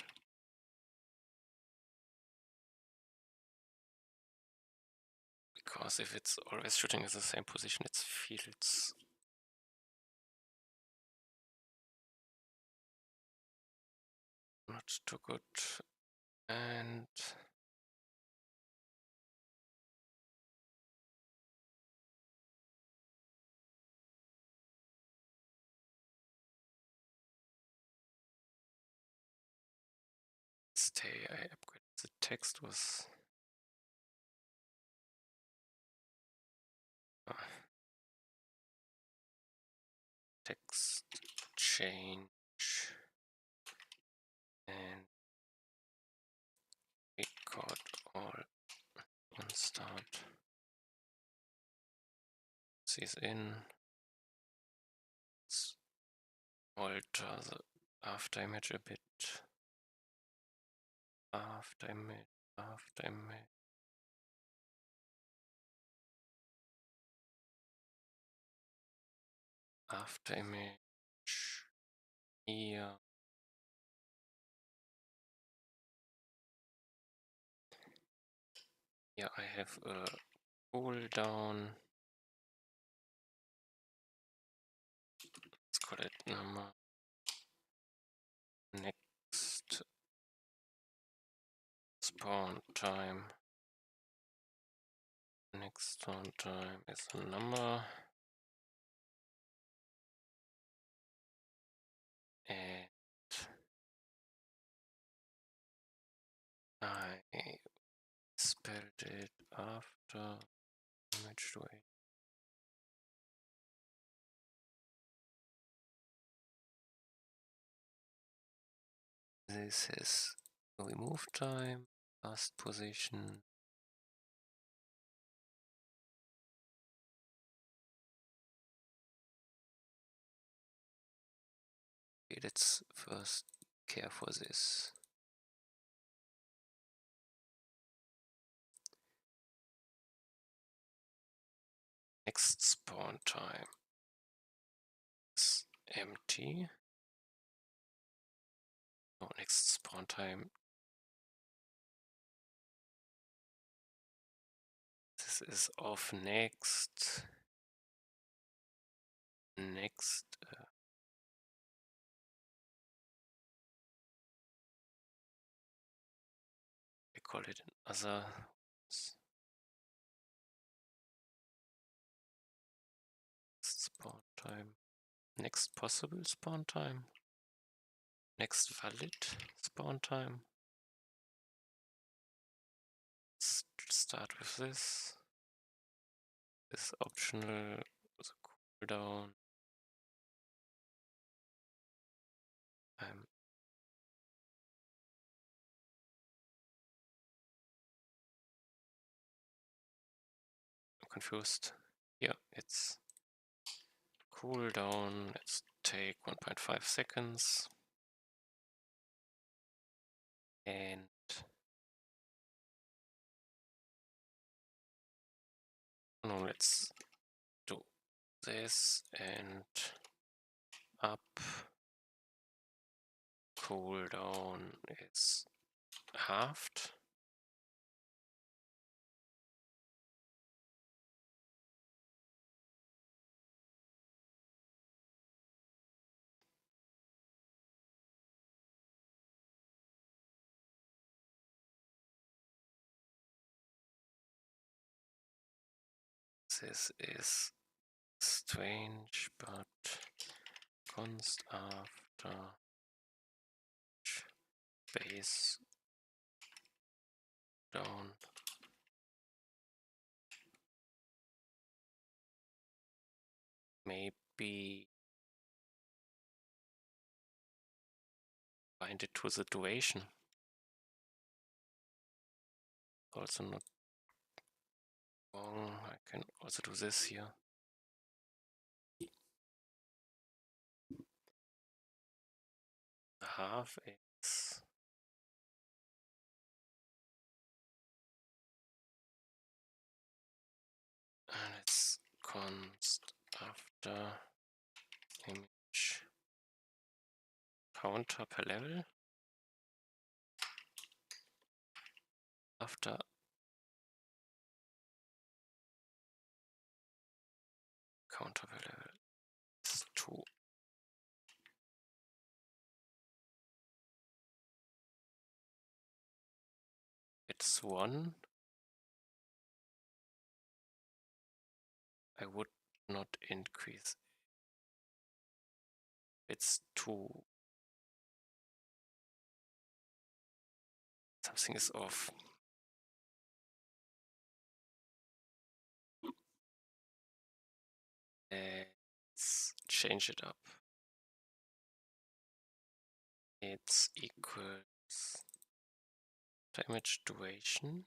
Because if it's always shooting at the same position, it feels not too good. And stay, I upgraded the text was text change and record all on start. This in. Let's alter the after image a bit. After image, after image. After image here. Yeah, I have a cooldown. Let's call it number. Next spawn time. Next spawn time is a number. And I spelled it after image duration. This is remove time, last position. Okay, let's first care for this. Next spawn time is empty. No, next spawn time. This is off next. Next. I call it another. Spawn time. Next possible spawn time. Next valid spawn time. Let's start with this. This optional, the cooldown. I'm confused. Yeah, it's cooldown. Let's take 1.5 seconds. And now let's do this and up. Cooldown is halved. This is strange, but const after base down. Maybe bind it to the duration. Also not wrong. I can also do this here. Half x and it's const after image counter per level. After counter per level is 2. It's 1. I would not increase. It's 2. Something is off. Let's change it up. It's equals image duration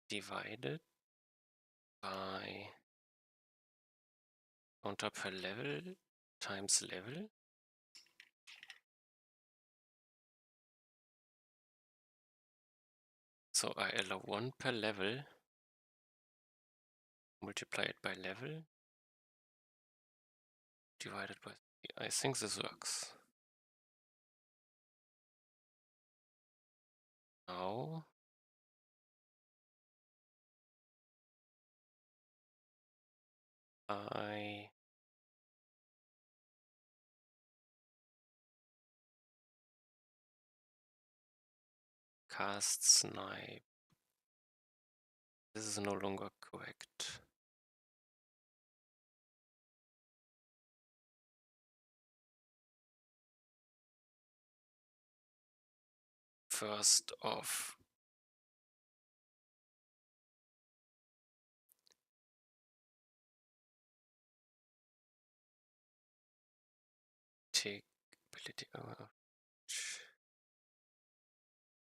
divided by Counter per level times level. So I allow 1 per level, multiply it by level, divided by 3. I think this works. Now I cast Snipe. This is no longer correct. First off, tick ability.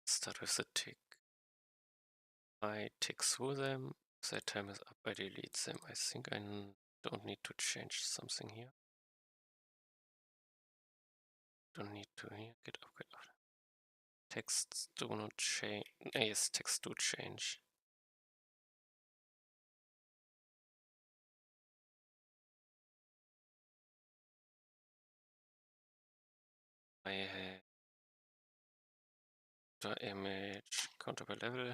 Start with the tick. I tick through them. If their time is up, I delete them. I think I don't need to change something here. Don't need to here. Get upgrade after. Texts do not change. Yes, texts do change. I have the image counter by level.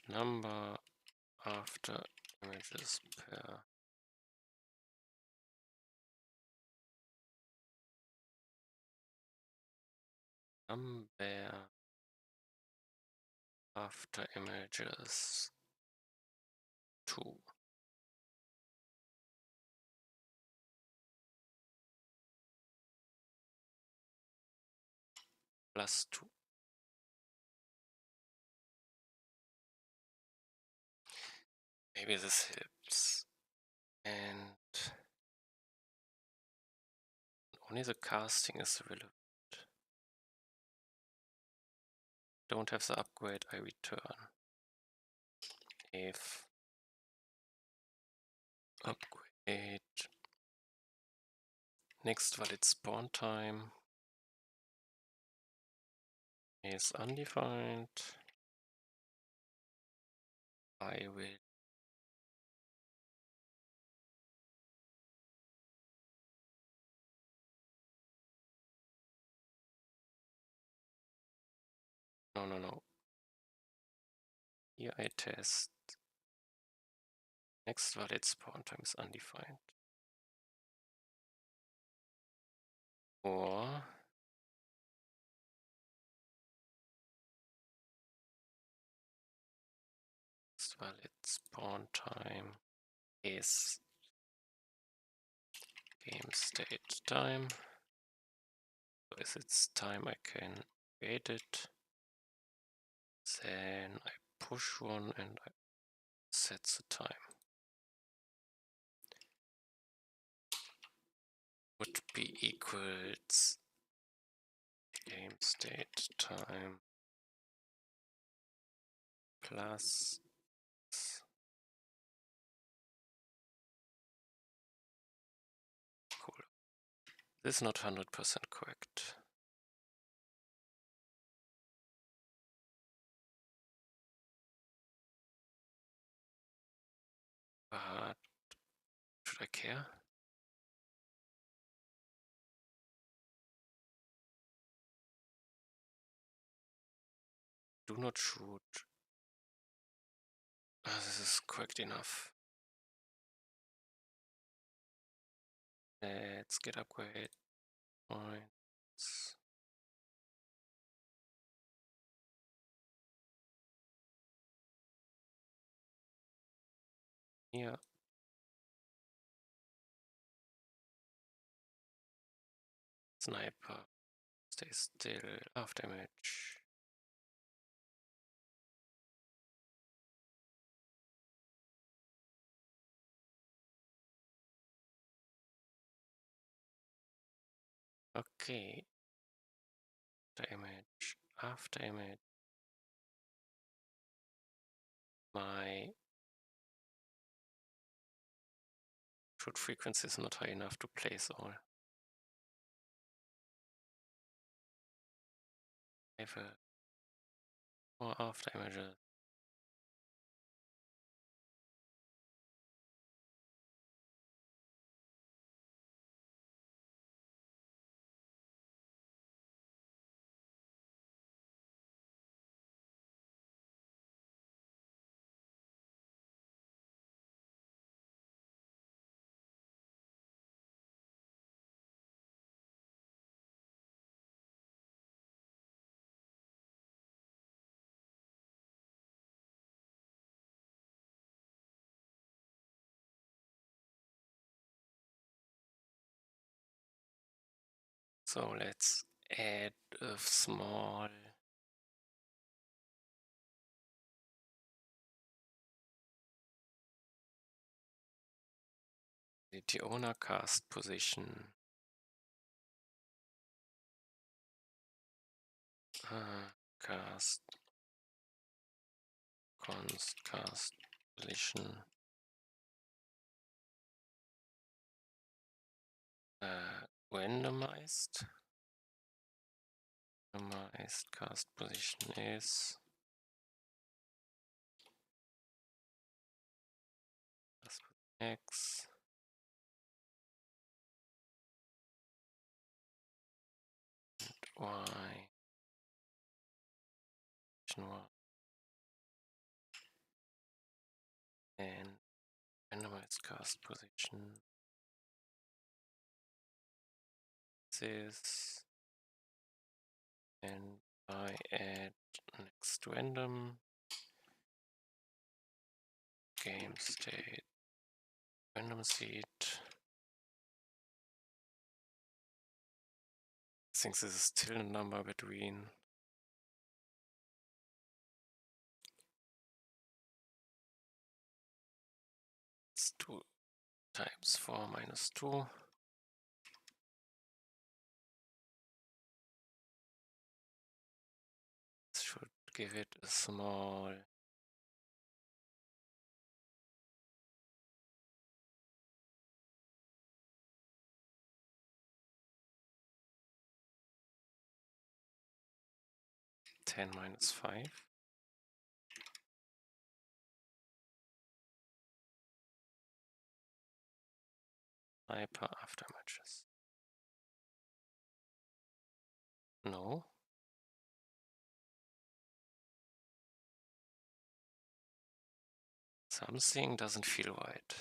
Number after images per number after images 2 plus 2. Maybe this helps. And only the casting is relevant. Don't have the upgrade, I return. If upgrade next valid spawn time is undefined, I will no. Here I test next valid spawn time is undefined. Or next valid spawn time is game state time. So if it's time I can create it. Then I push one and I set the time. Would be equals game state time plus cool. This is not 100% correct. But should I care? Do not shoot. This is correct enough. Let's get upgrade points. Here. Sniper. Stay still. After image. Okay. after image. My shoot frequency is not high enough to place all. I have more after images. So let's add a small the owner cast position. Cast const cast position. Randomized cast position is X and Y. And randomized cast position this, and I add next random game state random seed. I think this is still a number between it's 2 times 4 minus 2. This should give it a small ten minus 5. Hyper after matches. No. Something doesn't feel right.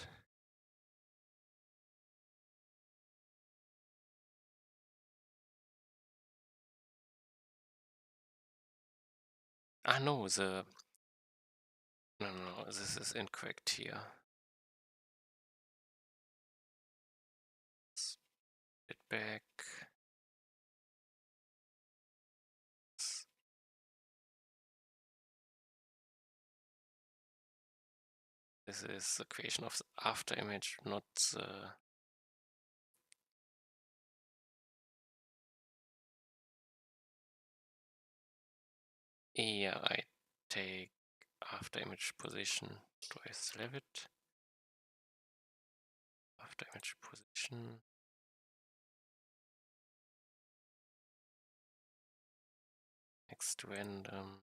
Ah no, no, this is incorrect here. Split back. This is the creation of the after image, not the yeah, I take after image position. Do I select it? After image position. Next random.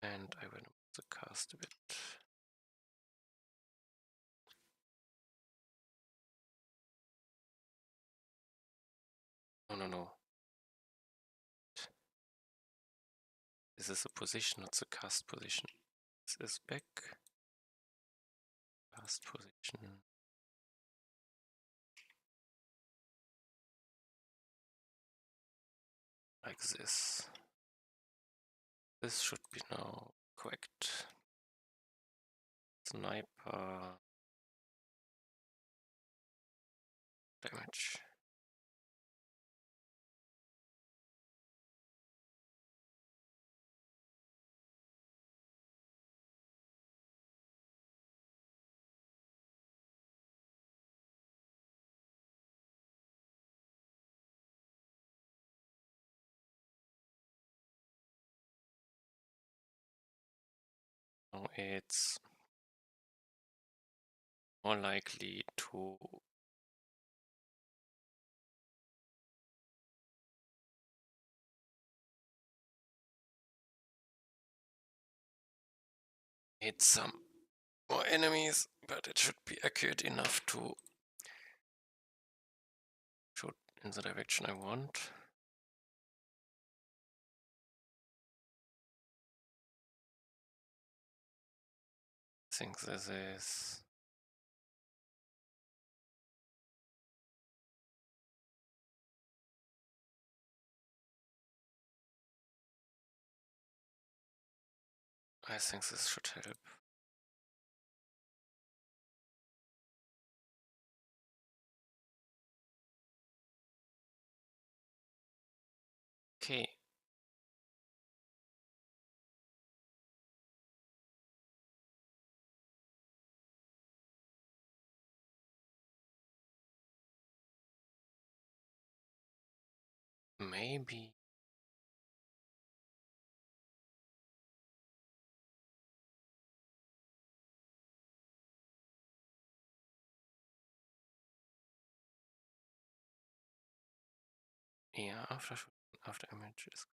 And I will move the cast a bit. No. This is a position, not the cast position. This is back. Cast position. Like this. This should be now correct. Sniper damage. it's more likely to hit some more enemies, but it should be accurate enough to shoot in the direction I want. I think this is I think this should help. Okay. Maybe yeah, after images.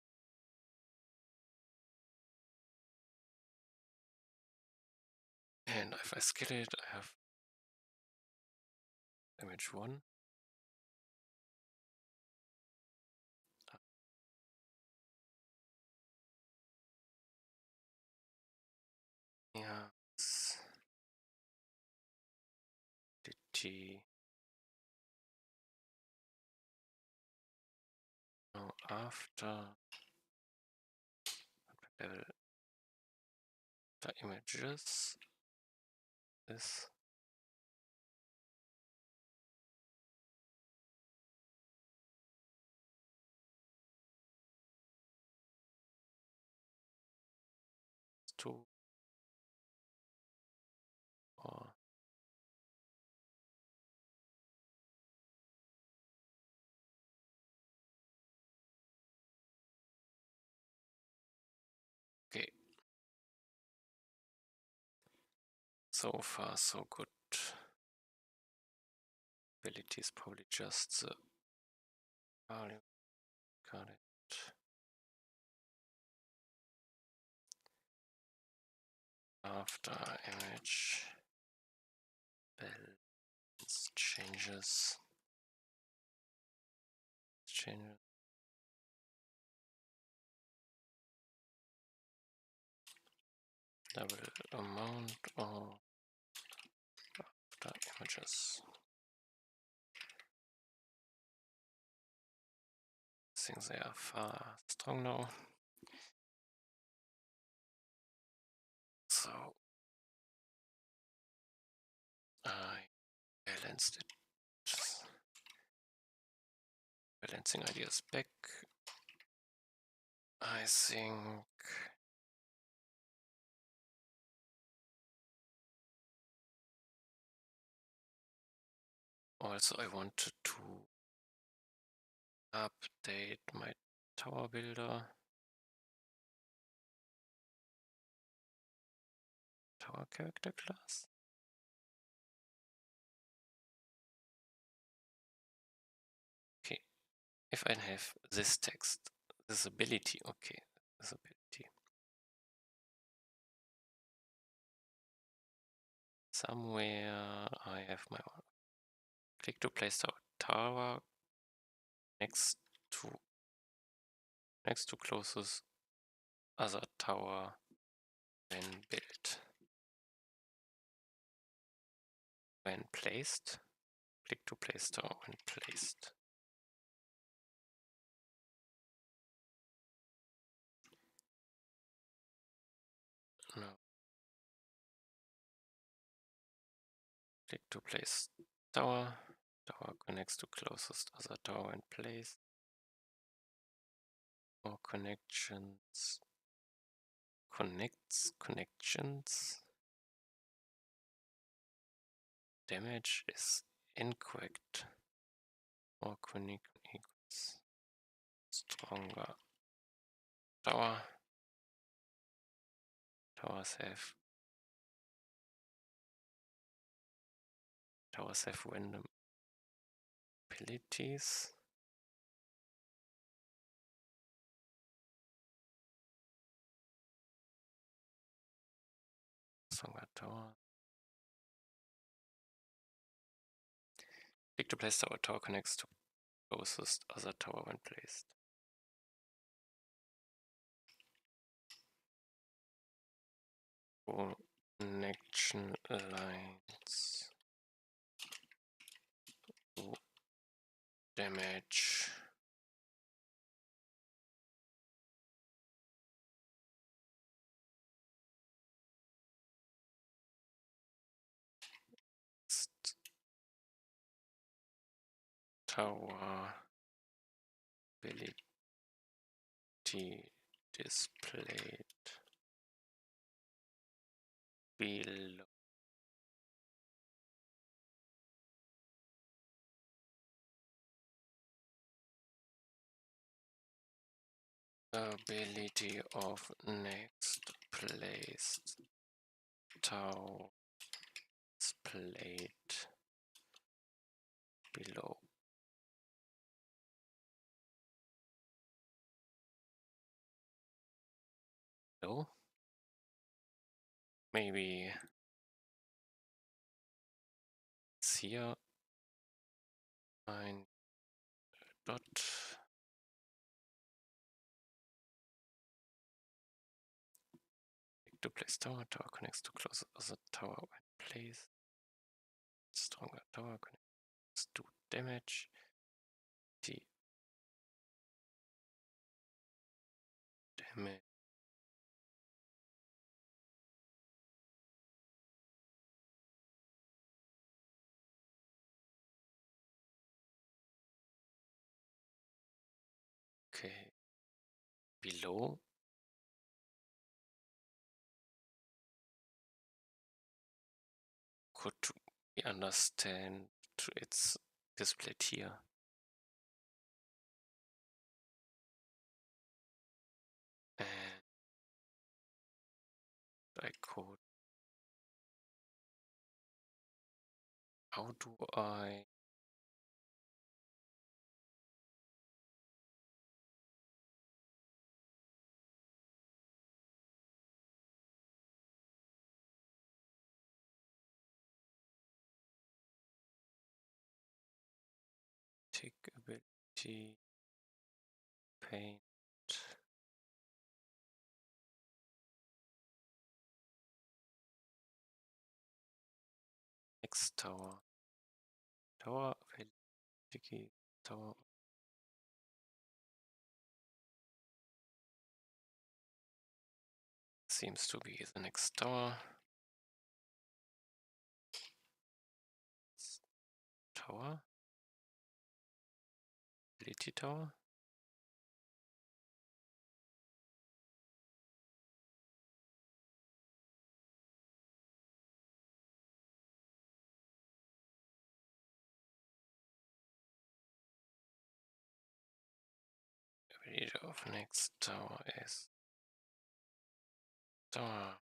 And if I skill it, I have image 1. Yeah. DT. Now after level the images this two or okay. So far so good. Ability is probably just the value. Got it. After image balance changes double amount or after images. Since they are far strong now. So I balanced it. Balancing ideas back. I think also I wanted to update my tower builder. Tower character class. Okay, if I have this text, this ability, okay, this ability. Somewhere I have my own. Click to place tower next to closest other tower when built. When placed, click to place tower when placed. No. Click to place tower. Tower connects to closest other tower when placed. Or connections. Connections. Damage is incorrect. Or connect equals stronger. Towers have Towers have random abilities. Stronger tower. Click to place tower. Tower connects to closest other tower when placed. Connection lines. Damage. Tower ability displayed below. Ability of next placed tower displayed below. Below? Maybe it's here. Ein dot. To place tower. Tower connects to closest other tower when placed. Stronger tower connects to damage. The damage. Okay. Below. Could we understand it's displayed here? And I could. How do I? Tick ability. Paint. Next tower. Tower ability. Tower. Seems to be the next tower. Tower. Ability tower. Ability of next tower is tower.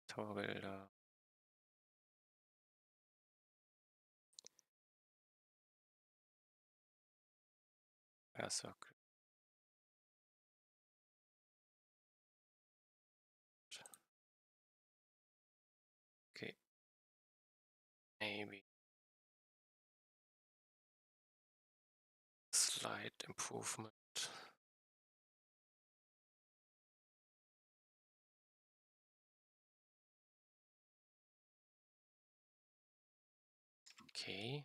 Tower builder. Air circle. Okay. Maybe slight improvement. Okay.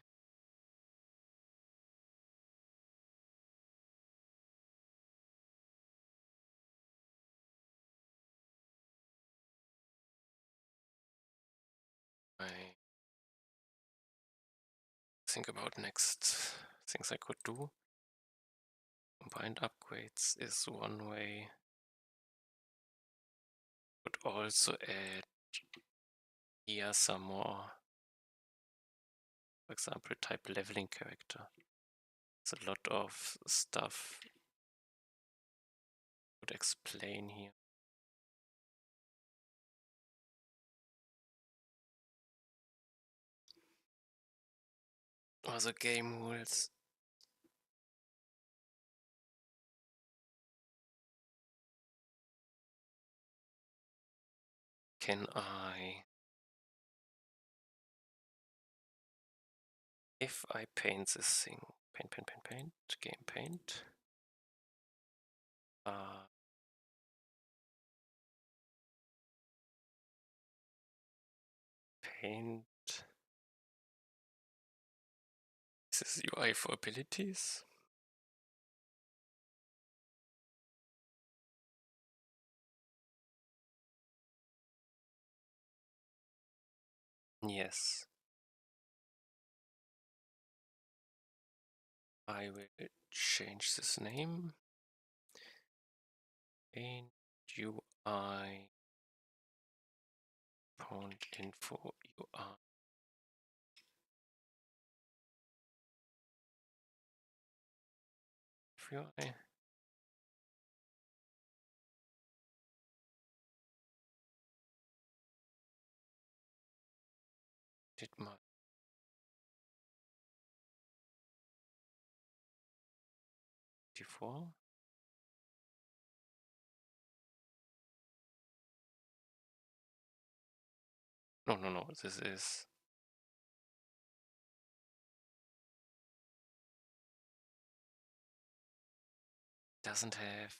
I think about next things I could do. Combined upgrades is one way. Could also add here some more, for example, type leveling character. It's a lot of stuff would explain here. Or the game rules. Can I, if I paint this thing, paint, game paint, paint, this is UI for abilities. Yes. I will change this name. Paint UI font info UI. UI. Did my before? No, this is doesn't have.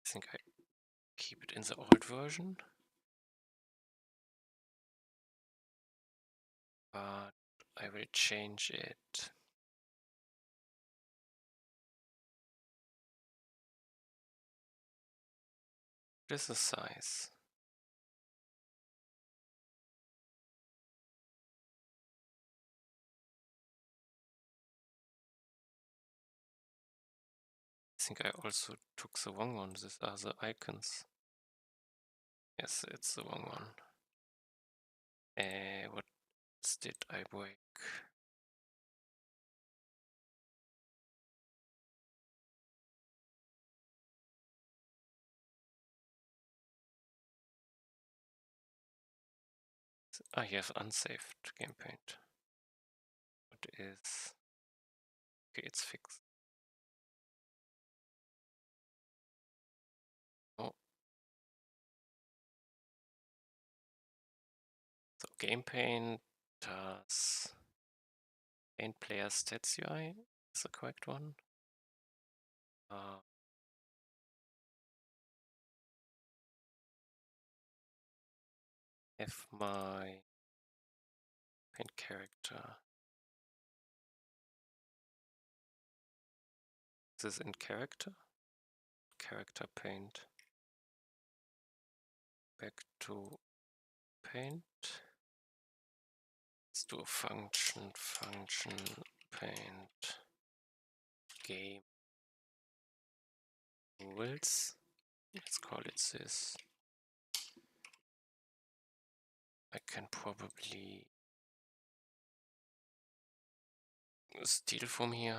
I think I keep it in the old version, but I will change it. What is the size? I think I also took the wrong one. These are the icons. Yes, it's the wrong one. What did I break? Ah, you have unsaved game paint. What is... Okay, it's fixed. Oh. So game paint does paint player stats UI is the correct one. Have my paint character. This is in character. Character paint. Back to paint. Let's do a function paint game rules. Let's call it this. I can probably steal from here.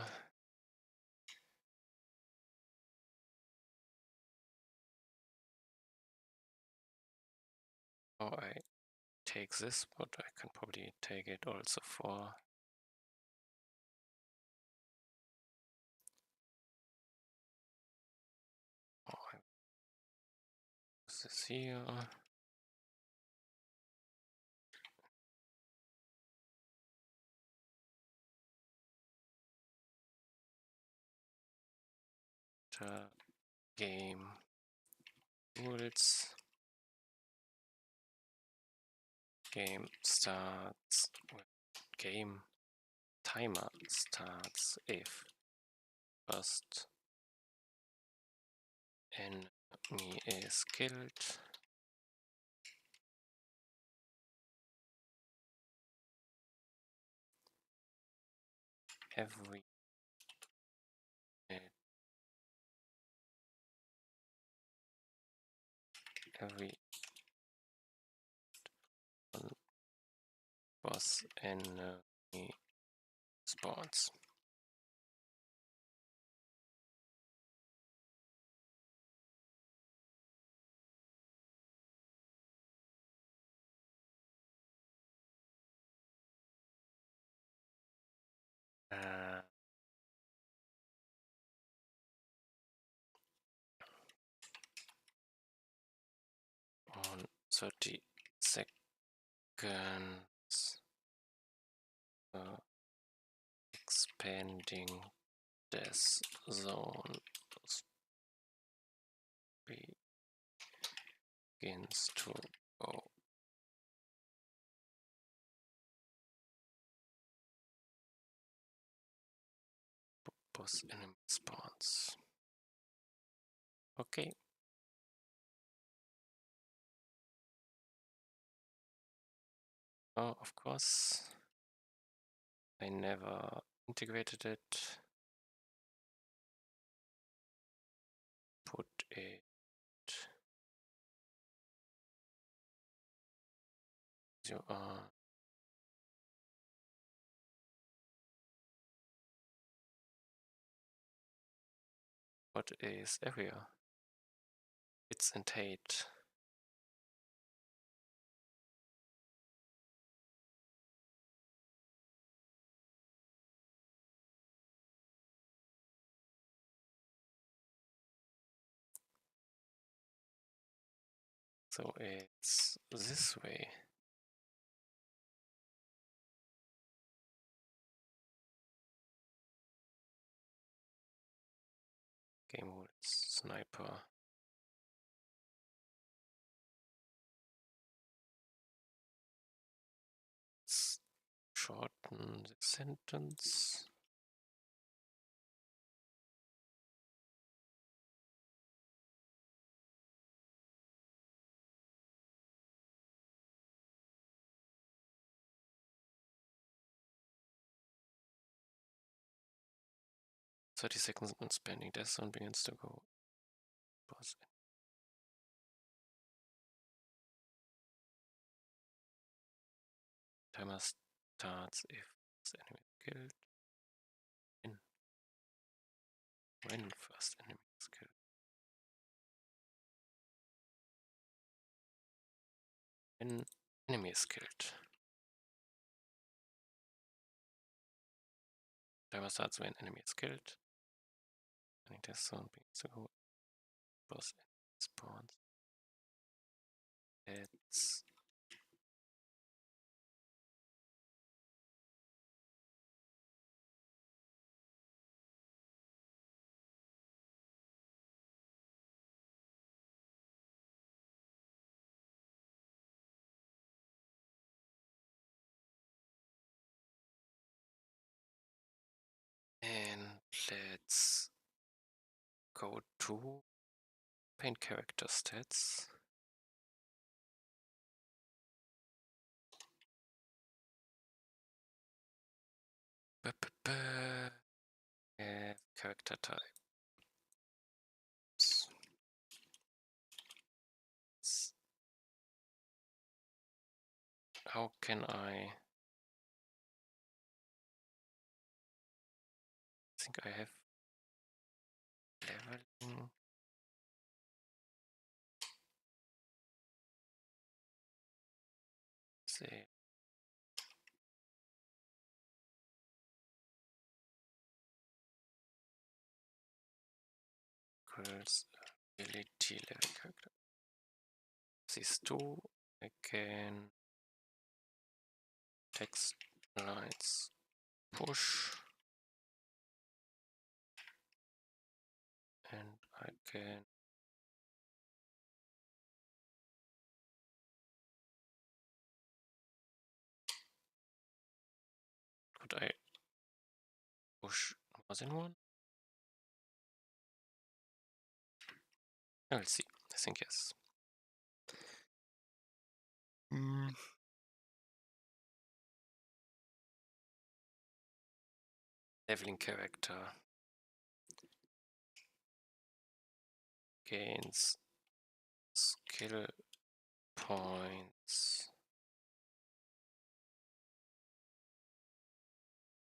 Or I take this, but I can probably take it also for this here. Game rules. Game starts. Game timer starts if first enemy is killed. Every one boss enemy spawns. 30 seconds. Expanding death zone begins to go. Boss enemy spawns. Okay. Oh, of course. I never integrated it. Put it. You are. What is area? It's in Tate. So it's this way. Game mode sniper. Let's shorten the sentence. "30 seconds and spending death zone begins to go." Boss. Timer starts if first enemy is killed. When first enemy is killed. When enemy is killed. Timer starts when enemy is killed. Spending death zone begins to go. Boss enemy spawns. It's and let's go to paint character stats. Character types. How can I think I have leveling. Say equals ability level character. These two I can text lines push, and I can could I push more than one? I will see. I think yes. Leveling character gains skill points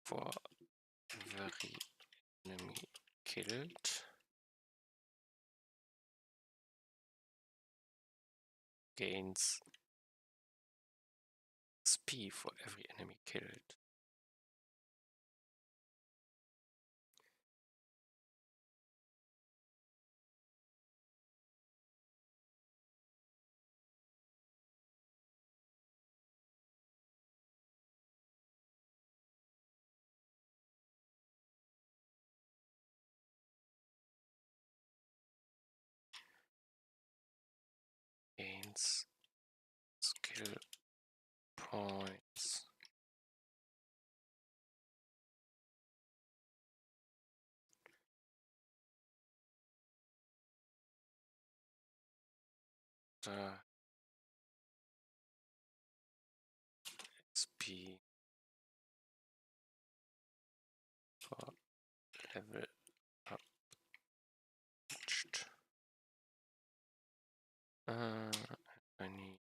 for every enemy killed. Gains XP for every enemy killed. experience, skill points. The XP for level up. I need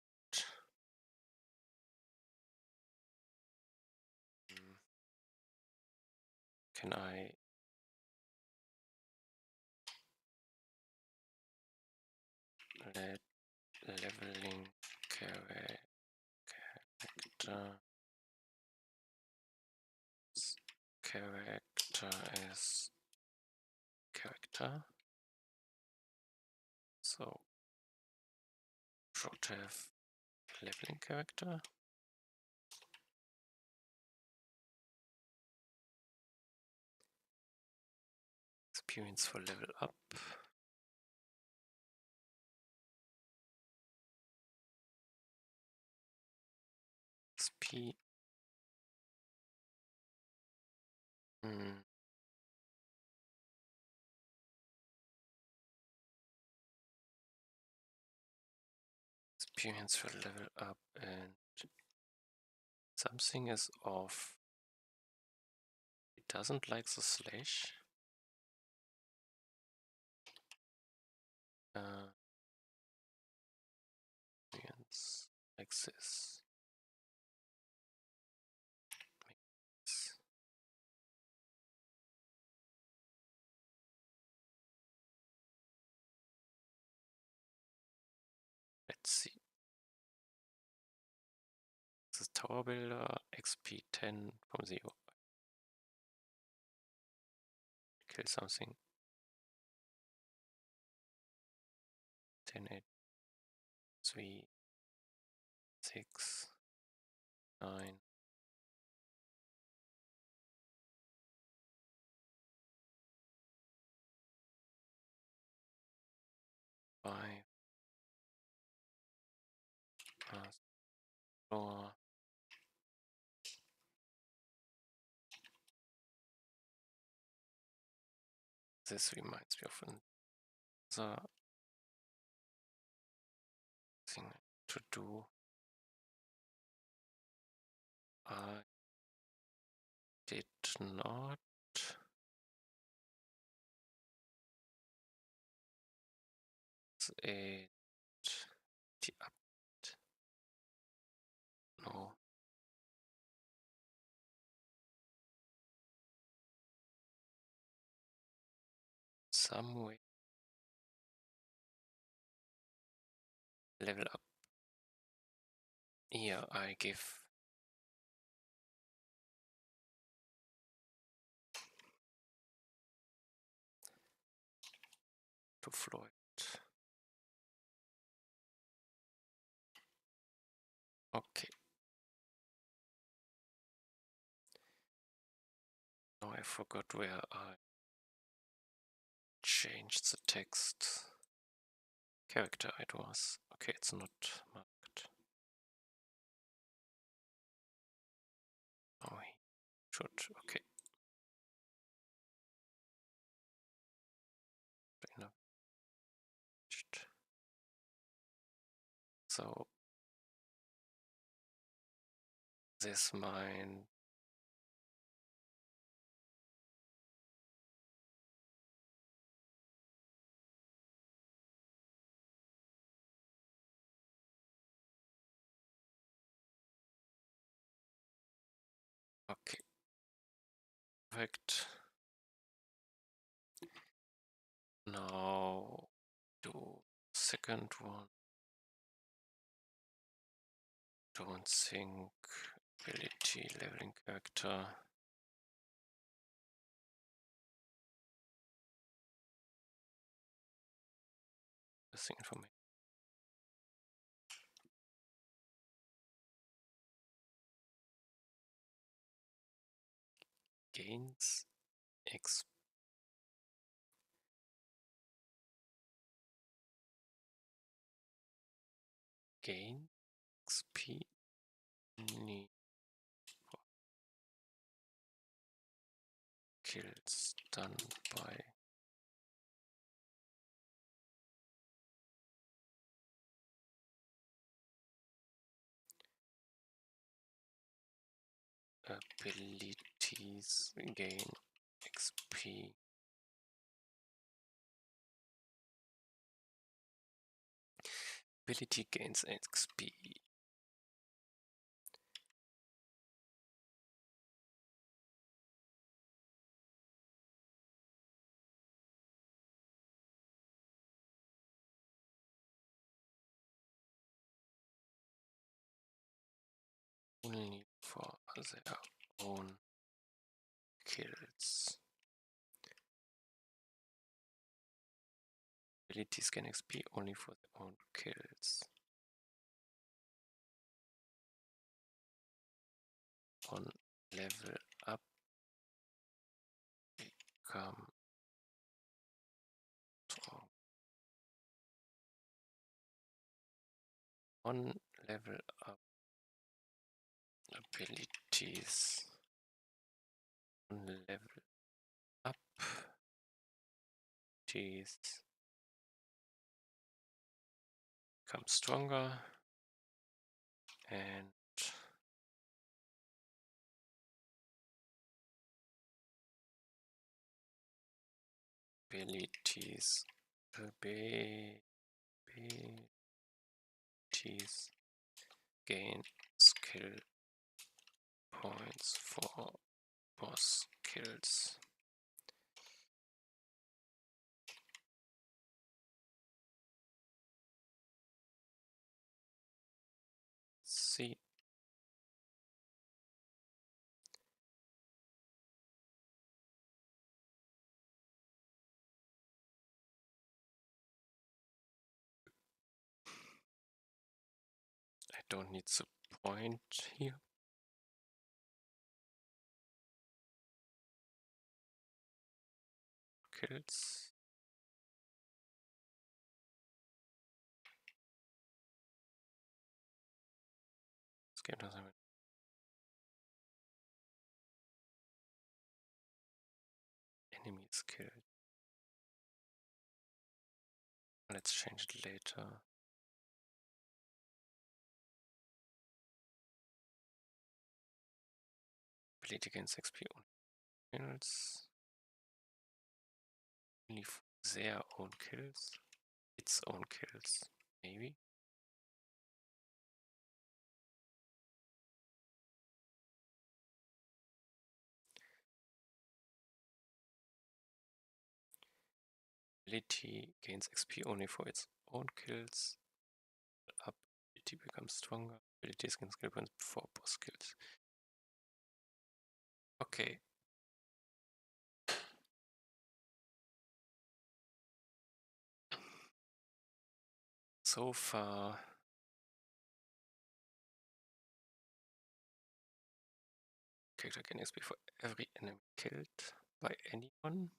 can I let leveling character as character, so should have leveling character. Experience for level up. XP. Experience for level up, and something is off. It doesn't like the slash. Experience like this. Let's see. This is Tower Builder, XP 10 from 0. Kill something. 10, 8, 3, 6, 9. 5. Plus 4. This reminds me of another thing to do. I did not it the update. No. Some way level up. Here I give to Floyd. Okay. Now I forgot where I changed the text. Character it was. Okay, it's not marked. Oh, he should. Okay. So this mine okay. Perfect. Now do second one. Don't think ability leveling character. Missing information. Gains X. gain XP only for kills done by abilities gain XP. Ability gains XP. Only for their own kills. Abilities gain XP only for their own kills. On level up, become strong. On level up, abilities. On level up, abilities become stronger, and abilities gain skill points for boss kills. See. I don't need the point here. Kills. This game doesn't have enemies killed. Let's change it later. Ability gains XP on kills. Only for their own kills. Its own kills, maybe. Ability gains XP only for its own kills. Up, ability becomes stronger. Abilities gain skill points before boss kills. Okay. So far, character gain XP for every enemy killed by anyone.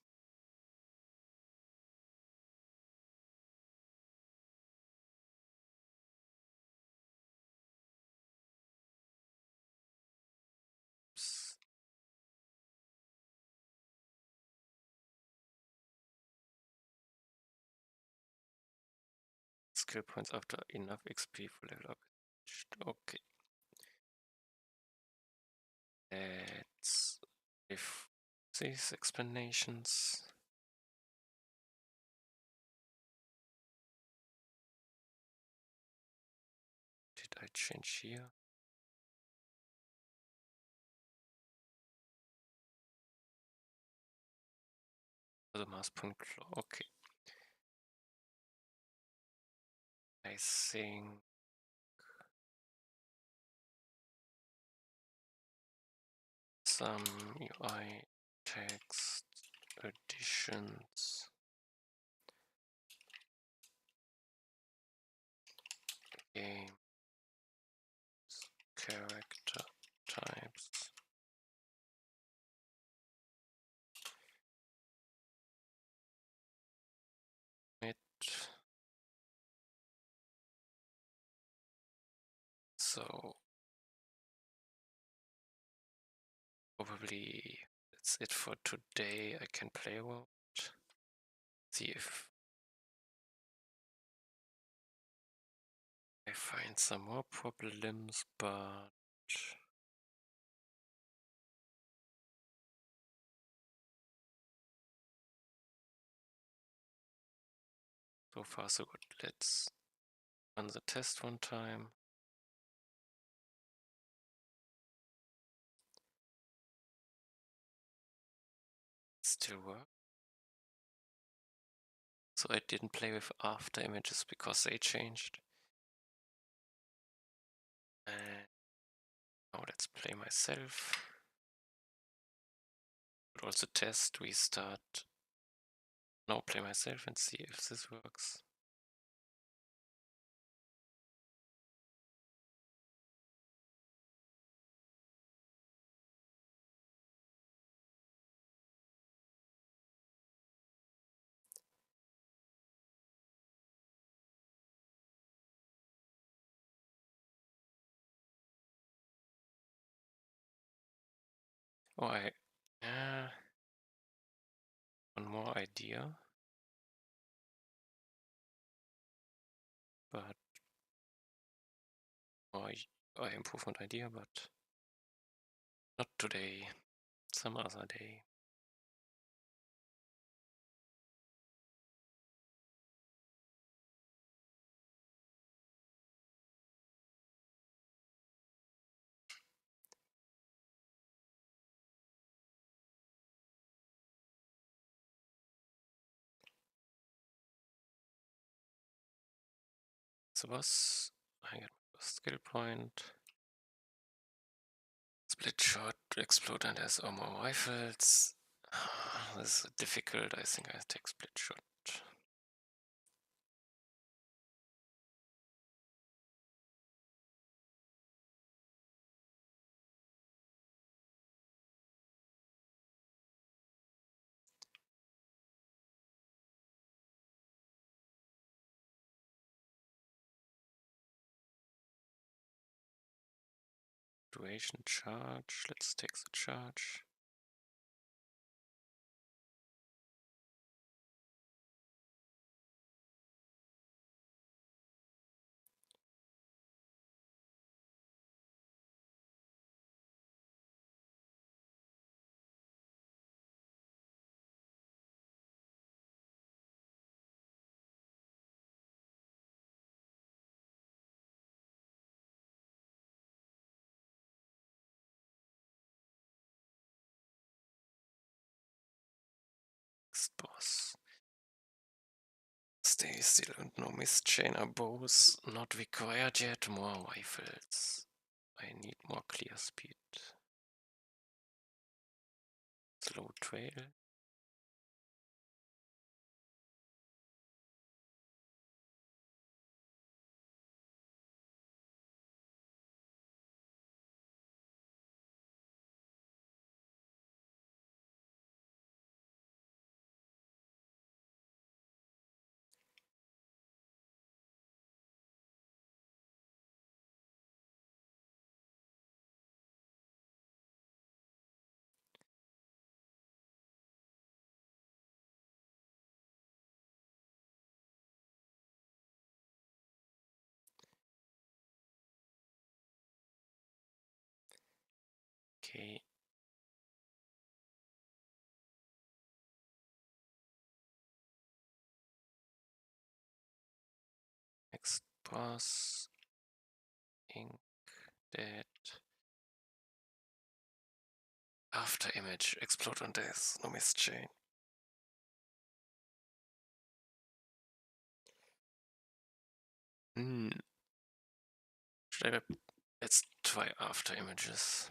Skill points after enough XP for level up. Okay. Let's if these explanations. Did I change here? The mass point claw. Okay. I think some UI text additions. Game character types. It So probably that's it for today. I can play around, see if I find some more problems, but so far so good. Let's run the test one time. Still work. So I didn't play with after images because they changed. And now let's play myself. But also test, restart. Now play myself and see if this works. Oh, one more idea, but improvement idea, but not today, some other day. So was I get my first skill point. Split shot, explode and has more rifles. This is difficult. I think I take split shot. Duration charge. Let's take the charge. Next boss. Stay still and no mist chain are bows not required yet. More rifles. I need more clear speed. Slow trail. Okay. Next boss. Ink. Dead. After image. Explode on death. No mist chain. Should I... Let's try after images.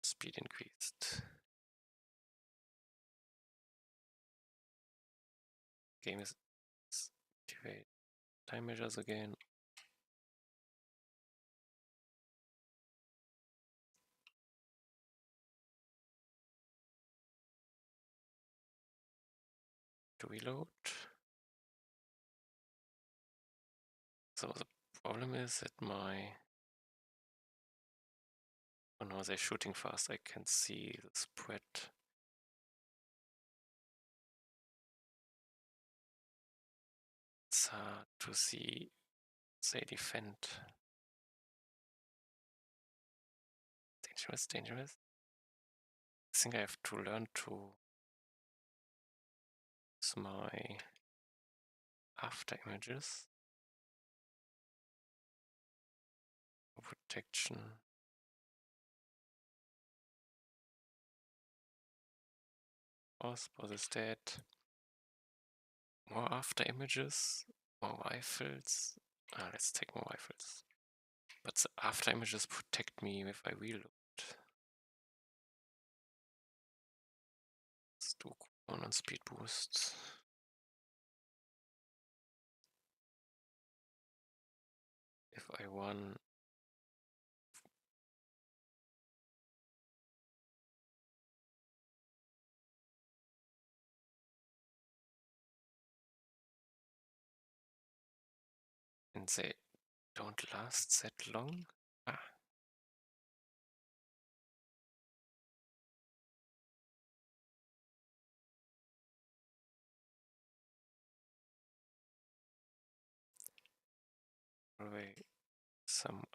Speed increased. Game is activate time measures again. To reload. So the problem is that oh no, they're shooting fast. I can see the spread. It's hard to see they defend. Dangerous, dangerous. I think I have to learn to use my after images. Protection. Boss is dead. More after images. More rifles. Let's take more rifles. But the after images protect me if I reload. Let's do one on speed boosts. If I won. And they don't last that long. Probably sum up.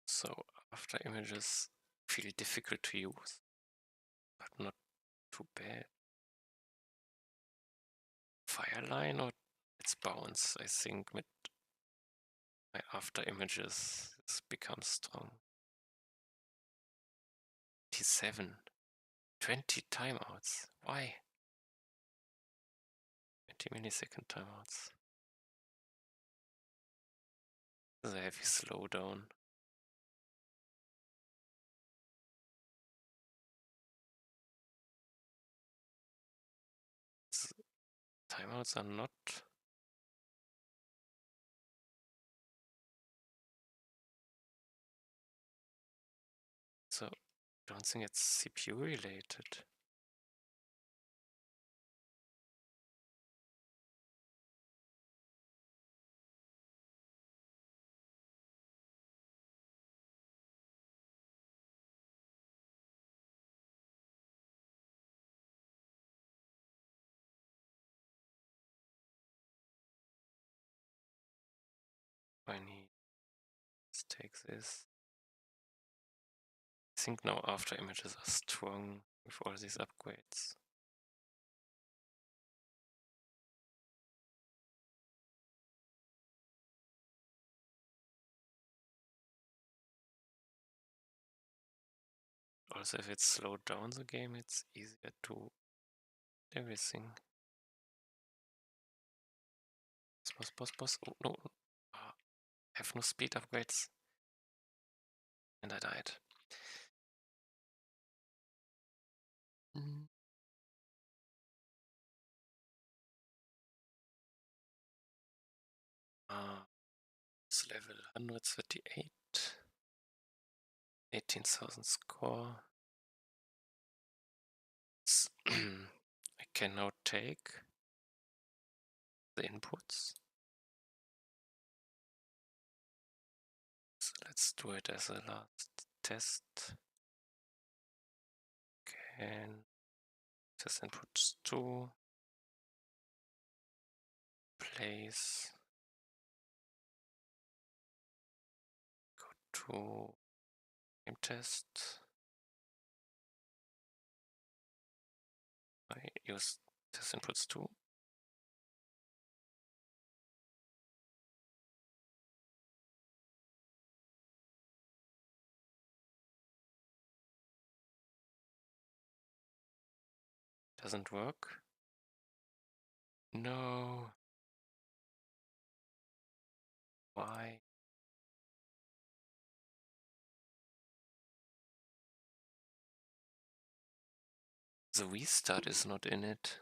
So after images feel difficult to use, but not too bad. Fireline or its bounce, I think with my after images it's become strong. 27. 20 timeouts. Why? 20 millisecond timeouts. This is a heavy slowdown. Timeouts are not. So, I don't think it's CPU related. I need. Let's take this. I think now after images are strong with all these upgrades. Also, if it's slowed down the game, it's easier to everything. Boss. Oh no. I have no speed upgrades. And I died. It's level 138. 18,000 score. I can now take the inputs. So let's do it as a last test. Can test inputs 2. Place. Go to game test. I use test inputs 2. Doesn't work. No. Why? The restart is not in it.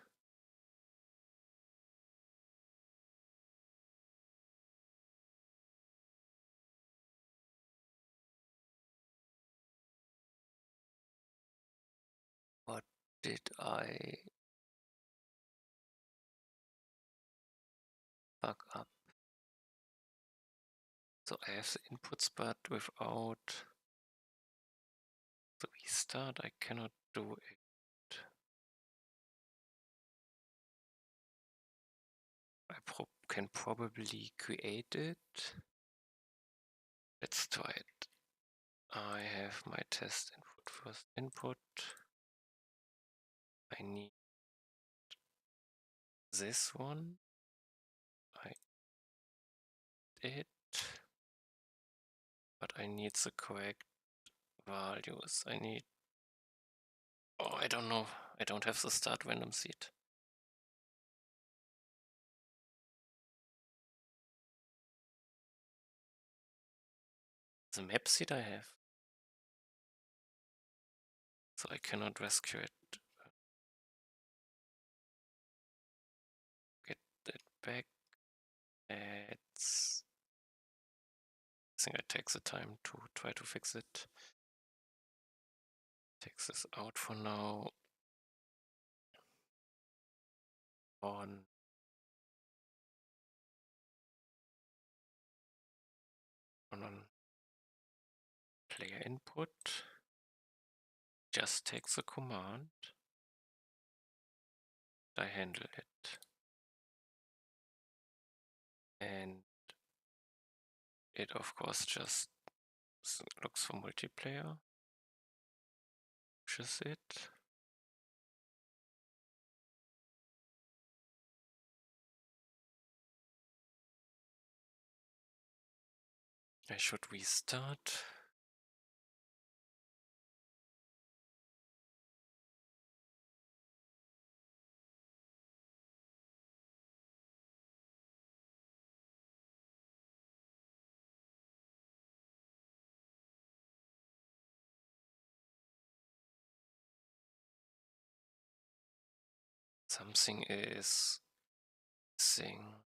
What did I fuck up? So I have the inputs, but without the restart, I cannot do it. I can probably create it. Let's try it. I have my test input first input. I need this one. I did, but I need the correct values. I need. Oh, I don't know. I don't have the start random seed. The map seed I have. So I cannot rescue it. Get it back. It's. I think I take the time to try to fix it. Take this out for now. On player input. Just take the command. I handle it. And it of course just looks for multiplayer. Pushes it. I should restart. Something is missing.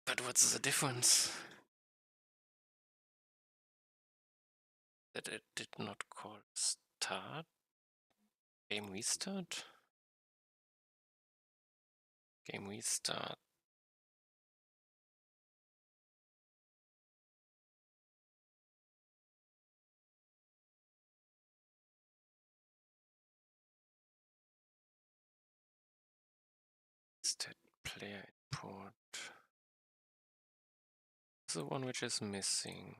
But what's the difference? That it did not call start? Game restart? Game restart. Stat player input. The one which is missing.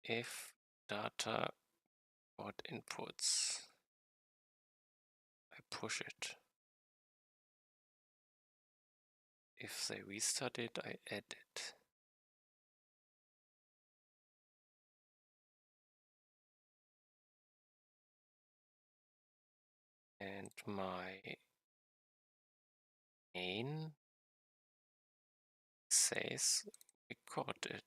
If data got inputs, I push it. If they restart it, I add it. And my main says record it.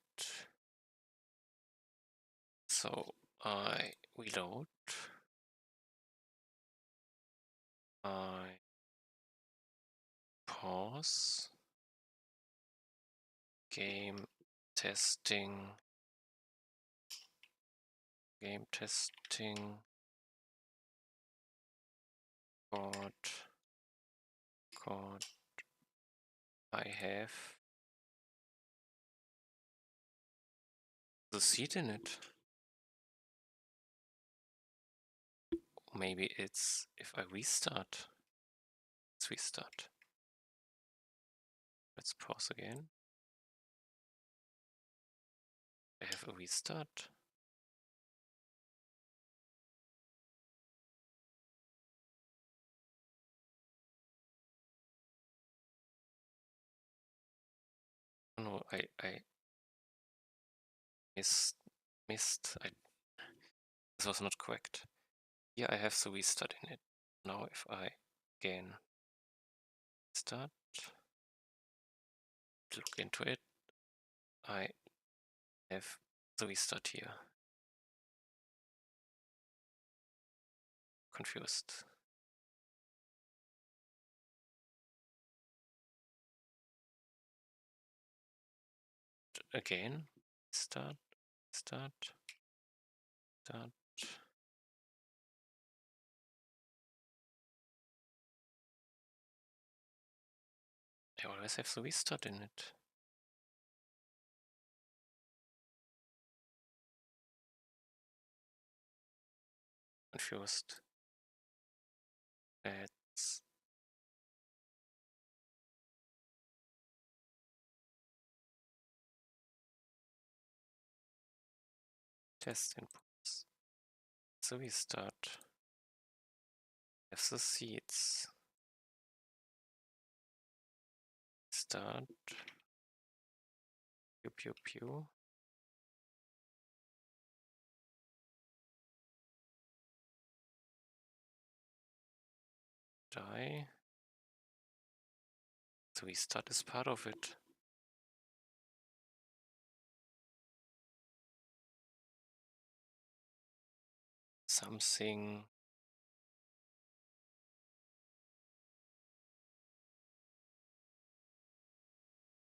So I reload. I pause. Game testing. Game testing. Code. I have the seed in it. Maybe it's if I restart. Let's restart. Let's pause again. I have a restart. Oh no, I missed. This was not correct. Here I have the restart in it. Now if I again start, look into it, I have the restart here. Confused. Again, start. I always have the restart in it. Confused. Let's test inputs. So we start. Have the seeds. Start. Pew pew pew. Die. So we start is part of it. Something.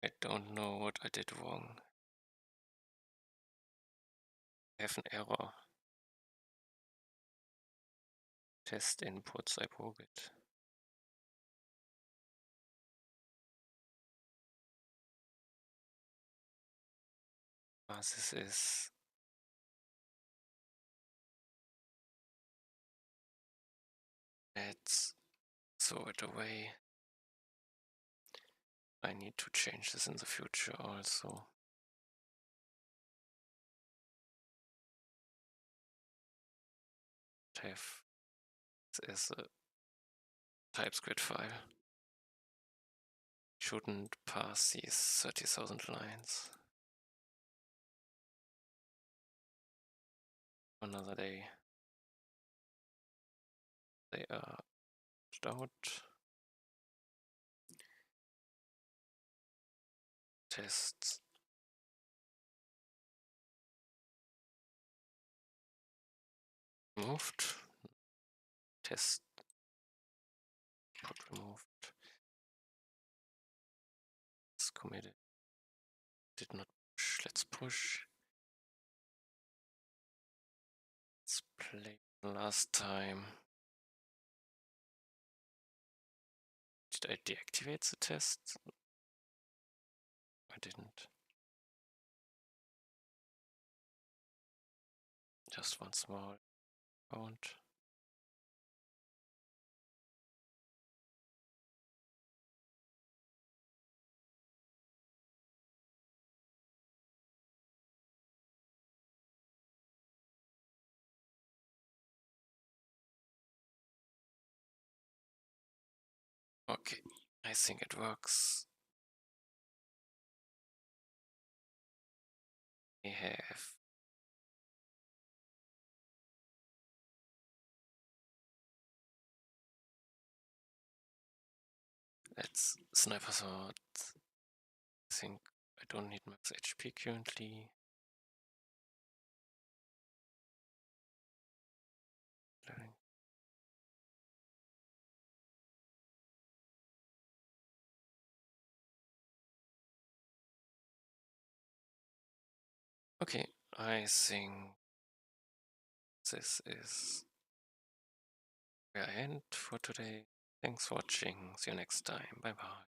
I don't know what I did wrong. I have an error. Test inputs, I broke it. This is let's throw it away. I need to change this in the future also. Have this as a TypeScript file. Shouldn't pass these 30,000 lines. Another day. They are out. Tests. Moved. Test. Not removed. It's committed. Did not push. Let's push. Let's play last time. Did I deactivate the test? I didn't. Just one small count. Okay, I think it works. We have let's sniper sword. I think I don't need max HP currently. Okay, I think this is where I end for today. Thanks for watching. See you next time. Bye bye.